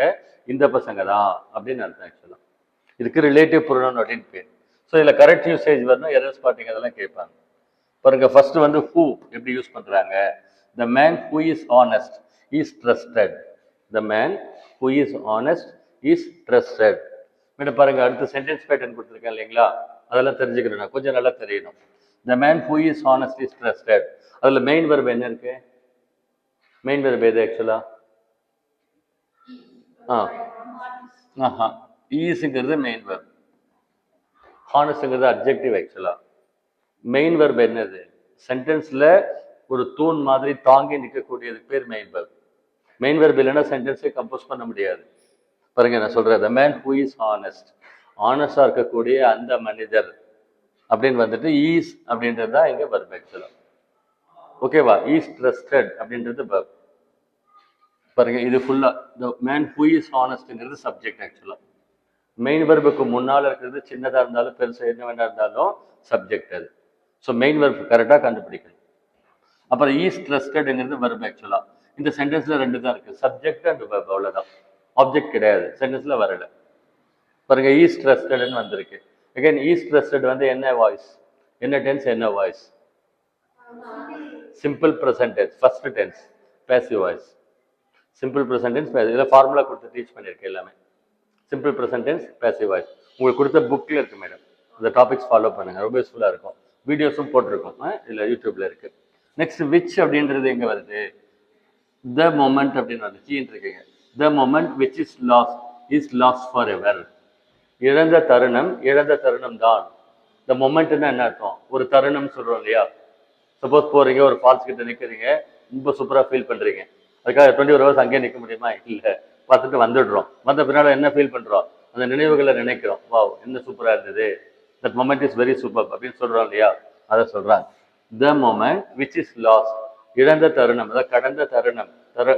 இந்த பசங்க தான் அப்படின்னு அர்த்தம் ஆக்சுவலாக. இதுக்கு ரிலேட்டிவ் ப்ரொனவுன் அப்படின்னு பேர். ஸோ இதில் கரெக்ட் யூசேஜ் வரணும், எரர் ஸ்பாட்டிங் அதெல்லாம் கேட்பாங்க. பாருங்க, ஃபர்ஸ்ட் வந்து ஹூ எப்படி யூஸ் பண்ணுறாங்க. The man who is honest is trusted. The man who is honest is trusted. Madam பாருங்க, அடுத்த சென்டென்ஸ் பேட்டர்ன் கொடுத்துருக்கேன் இல்லைங்களா, அதெல்லாம் தெரிஞ்சுக்கணும், கொஞ்சம் நல்லா தெரியணும். The man who is honest is trusted. அதில் மெயின் வெர்ப் என்ன இருக்கு? மெயின் வெர்ப் எது ஆக்சுவலா? ஈஸுங்கிறது மெயின் வெர்ப், ஹானஸ்ட்ங்கிறது அட்ஜெக்டிவ் ஆக்சுவலா. மெயின் வெர்ப் என்னது? சென்டென்ஸ்ல ஒரு தூண் மாதிரி தாங்கி நிற்கக்கூடியது பேர் மெயின் வெர்ப். மெயின் வெர்ப் இல்லைன்னா சென்டென்ஸை கம்போஸ் பண்ண முடியாது. பாருங்க நான் சொல்றேன், the man who is honest, ஆனஸ்டா இருக்கக்கூடிய அந்த மனிதர் அப்படின்னு வந்துட்டு ஈஸ் அப்படின்றது தான் இங்க வெர்ப் ஆக்சுவலா. ஓகேவா? ஈஸ் ட்ரஸ்டட் அப்படின்றது வெர்ப். பாருங்க, இது ஃபுல்லா the man who is honestங்கிறது சப்ஜெக்ட் ஆக்சுவலா. மெயின் வெர்புக்கு முன்னால் இருக்கிறது சின்னதா இருந்தாலும் பெருசா என்ன வேணா இருந்தாலும் சப்ஜெக்ட் அது. ஸோ மெயின் வெர்ப் கரெக்டாக கண்டுபிடிக்கணும். அப்புறம் ஈஸ் ட்ரஸ்டட்ங்கிறது வெர்ப் ஆக்சுவலா. இந்த சென்டென்ஸ்ல ரெண்டு தான் இருக்கு, சப்ஜெக்ட் அண்ட் வெர்ப், அவ்வளவுதான். ஆப்ஜெக்ட் கிடையாது, சென்டென்ஸ்ல வரல. பாருங்க, ஈஸ் ட்ரஸ்டட்னு வந்திருக்கு. அகைன் ஈஸ் ட்ரஸ்டட் வந்து என்ன வாய்ஸ், என்ன டென்ஸ், என்ன voice? Simple present tense, first tense, passive voice. Simple present tense, இதில் ஃபார்முலா கொடுத்து டீச் பண்ணியிருக்கேன் எல்லாமே. Simple present tense, passive voice உங்களுக்கு கொடுத்த புக்கில் இருக்கு மேடம். அந்த டாபிக்ஸ் ஃபாலோ பண்ணுங்க, ரொம்ப யூஸ்ஃபுல்லாக இருக்கும். வீடியோஸும் போட்டிருக்கோம், இல்லை யூடியூப்ல இருக்கு. நெக்ஸ்ட் விச் அப்படின்றது எங்க வருது? த மொமெண்ட் அப்படின்னு வந்து சீன் இருக்குங்க. The moment which is last for ever. இழந்த தருணம், இழந்த தருணம் தான். த மொமெண்ட்னா என்ன அர்த்தம்? ஒரு தருணம் சொல்றோம் இல்லையா. சப்போஸ் போறீங்க, ஒரு ஃபால்ஸ் கிட்ட நிற்கிறீங்க, ரொம்ப சூப்பராக ஃபீல் பண்றீங்க. அதுக்காக 24 ஹவர்ஸ் அங்கேயே நிற்க முடியுமா? இல்லை, பார்த்துட்டு வந்துடுறோம். வந்த பின்னால என்ன ஃபீல் பண்றோம்? அந்த நினைவுகளை நினைக்கிறோம். வாவ், என்ன சூப்பரா இருந்தது, that moment is very super அப்படின்னு சொல்றோம் இல்லையா. அதை சொல்றாங்க, the moment which is last, இழந்த தருணம், அதாவது கடந்த தருணம்,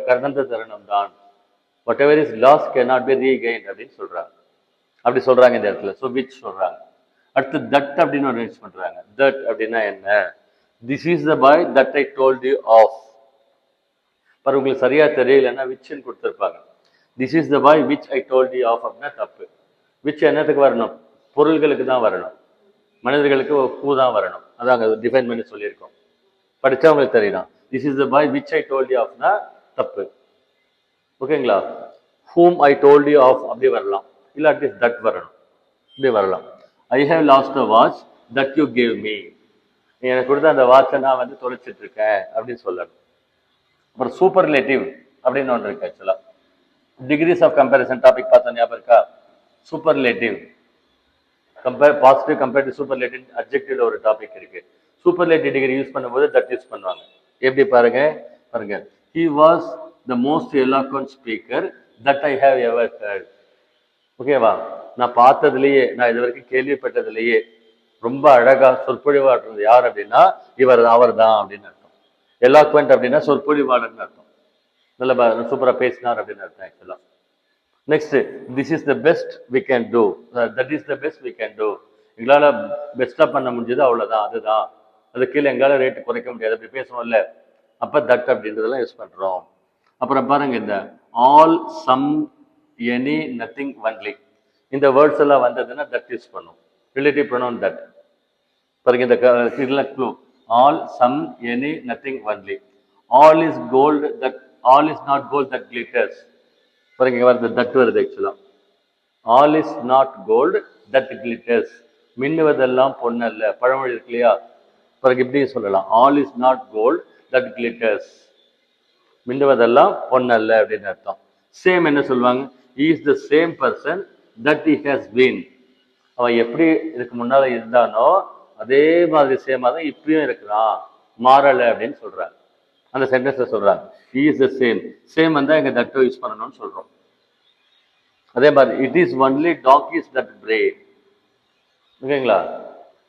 கடந்த தருணம் தான். What ever is last can not be regained அப்படின்னு சொல்றாங்க. அப்படி சொல்றாங்க இந்த இடத்துல. ஸோ விச் சொல்றாங்க. அடுத்து தட் அப்படின்னு ஒரு யூஸ் பண்றாங்க. தட் அப்படின்னா என்ன? This is the boy that I told you of. பாரு, உங்களுக்கு சரியா தெரியலன்னா விச்ன்னு கொடுத்துருப்பாங்க. This is the boy which I told you of அப்படின்னா தப்பு. விச் என்னத்துக்கு வரணும்? பொருள்களுக்கு தான் வரணும், மனிதர்களுக்கு பூ தான் வரணும். அதான் அங்கே டிஃபைன் பண்ணி சொல்லியிருக்கோம், படித்தவங்களுக்கு தெரியலாம். This is the boy which I told you ஆஃப்னா தப்பு. ஓகேங்களா? Whom I told you of அப்படி வரலாம், இல்லாட்டி தட் வரணும், இப்படி வரலாம். I have lost a watch that you gave me. நீ எனக்கு கொடுத்த அந்த வாட்சை நான் வந்து தொலைச்சிட்டு இருக்கேன் அப்படின்னு சொல்லணும். அப்புறம் சூப்பர்லேட்டிவ் அப்படின்னு ஒன்று இருக்கு ஆக்சுவலா. டிகிரிஸ் ஆஃப் கம்பேரிசன் டாபிக் பார்த்தா ஞாபகம் இருக்கா? Superlative compare, positive compare to superlative அட்ஜெக்டிவ்ல ஒரு டாபிக் இருக்கு. சூப்பர்லேட்டிவ் டிகிரி யூஸ் பண்ணும்போது தட் யூஸ் பண்ணுவாங்க. எப்படி பாருங்க, பாருங்க, he was the most eloquent speaker that I have ever heard. ஓகேவா? நான் பார்த்ததுலேயே, நான் இது வரைக்கும் கேள்விப்பட்டதுலேயே ரொம்ப அழகா சொற்பொழிவாடுறது யார் அப்படின்னா அவர் தான் அப்படின்னு அர்த்தம். எலாக்வெண்ட் அப்படின்னா சொற்பொழிவாளர்னு அர்த்தம். நல்ல சூப்பரா பேசினார் அப்படின்னு அர்த்தம் ஆக்சுவலா. Next, this is the best we can do, that is the best we can do. எங்களால் பெஸ்ட்டாக பண்ண முடிஞ்சது அவ்வளோதான், அதுதான், அது கீழே எங்களால் ரேட்டு குறைக்க முடியாது அப்படி பேசுவோம்ல, அப்போ தட் அப்படின்றதெல்லாம் யூஸ் பண்ணுறோம். அப்புறம் பாருங்க, இந்த all, some, any, nothing, only, இந்த வேர்ட்ஸ் எல்லாம் வந்ததுன்னா தட் யூஸ் பண்ணும். Relative pronoun that. பாருங்க, இந்த clue, all, some, any, nothing, only. All is gold that, all is not gold that glitters. பாருங்க இங்க வருது தட் வருது ஆக்சுவலா. All is not gold that glitters. மின்னுவதெல்லாம் பொன்னல்ல. பழமொழி இருக்கு இல்லையா? பிறகு இப்படி சொல்லலாம், all is not gold that glitters. மின்னுவதெல்லாம் பொன்னல்ல அப்படின்னு அர்த்தம். சேம் என்ன சொல்லுவாங்க? Is the same person that he has been. அவன் எப்படி இதுக்கு முன்னால இருந்தானோ அதே மாதிரி சேமா தான் இப்பயும் இருக்கிறான், மாறல அப்படின்னு சொல்றாங்க. அந்த சென்டென்ஸை சொல்றாங்க. Is the same. சேம் வந்தா எங்க தட்டோ யூஸ் பண்ணணும்னு சொல்றோம். அதே மாதிரி it is only donkeys that bray. ஓகேங்களா?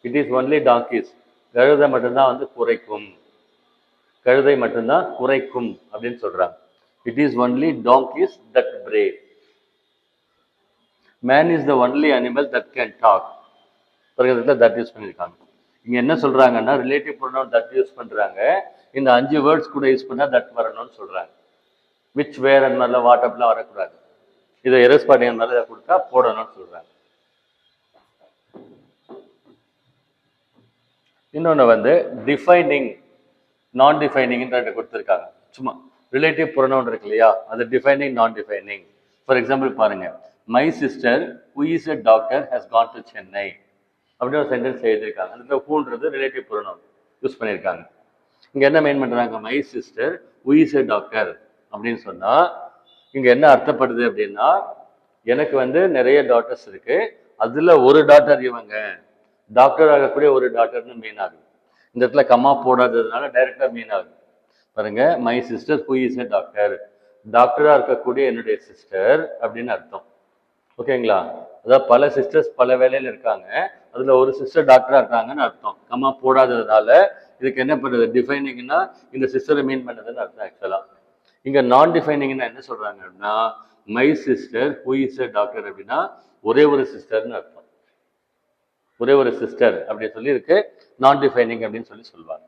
It is only donkeys. கழுதை மட்டும்தான் வந்து குறைக்கும். கழுதை மட்டும்தான் குறைக்கும் அப்படின்னு சொல்றாங்க. It is only donkeys that bray. Man is the only animal that can talk. That யூஸ் பண்ணியிருக்காங்க. இங்க என்ன சொல்றாங்கன்னா ரிலேட்டிவ் ப்ரொனவுன் தட் யூஸ் பண்றாங்க. இந்த 5 வேர்ட்ஸ் கூட யூஸ் பண்ணா தட் வரணும்னு சொல்றாங்க. விச் வேர் அந்த மாதிரிலாம் வாட்டப்லாம் வரக்கூடாது. இதை எரஸ் பண்ணி அந்த மாதிரி கொடுத்தா போடணும்னு சொல்றாங்க. இன்னொன்று வந்து டிஃபைனிங் நான் டிஃபைனிங் கொடுத்துருக்காங்க. சும்மா ரிலேட்டிவ் ப்ரொனவுன் இருக்கு இல்லையா, அது டிஃபைனிங் நான் டிஃபைனிங். ஃபார் எக்ஸாம்பிள் பாருங்க, my sister who is a doctor has gone to Chennai அப்படின்னு ஒரு சென்டென்ஸ் எழுதியிருக்காங்க. அந்த ஹூன்றது ரிலேட்டிவ் ப்ரொனவுன் யூஸ் பண்ணியிருக்காங்க. இங்க என்ன மெயின் பண்றாங்க? My sister who is a doctor அப்படின்னு சொன்னா இங்க என்ன அர்த்தப்படுது அப்படின்னா, எனக்கு வந்து நிறைய டாக்டர்ஸ் இருக்கு, அதுல ஒரு டாக்டர் இவங்க, டாக்டர் ஆகக்கூடிய ஒரு டாக்டர்னு மீன் ஆகுது. இந்த இடத்துல கம்மா போடாததுனால டைரக்டா மீன் ஆகுது. பாருங்க, my sister who is a doctor, டாக்டரா இருக்கக்கூடிய என்னுடைய சிஸ்டர் அப்படின்னு அர்த்தம். ஓகேங்களா? அதாவது பல சிஸ்டர்ஸ் பல வேலையில இருக்காங்க, அதுல ஒரு சிஸ்டர் டாக்டரா இருக்காங்கன்னு அர்த்தம். கம்மா போடாததுனால இதுக்கு என்ன பண்ணுறது? டிஃபைனிங்னா இந்த சிஸ்டரை மீன் பண்ணதுன்னு அர்த்தம். ஆக்சுவலா இங்க நான் டிஃபைனிங்னா என்ன சொல்றாங்க அப்படின்னா, my sister who is a doctor அப்படின்னா ஒரே ஒரு சிஸ்டர்னு அர்த்தம். ஒரே ஒரு சிஸ்டர் அப்படின்னு சொல்லி இருக்கு நான் டிஃபைனிங் அப்படின்னு சொல்லி சொல்லுவாங்க.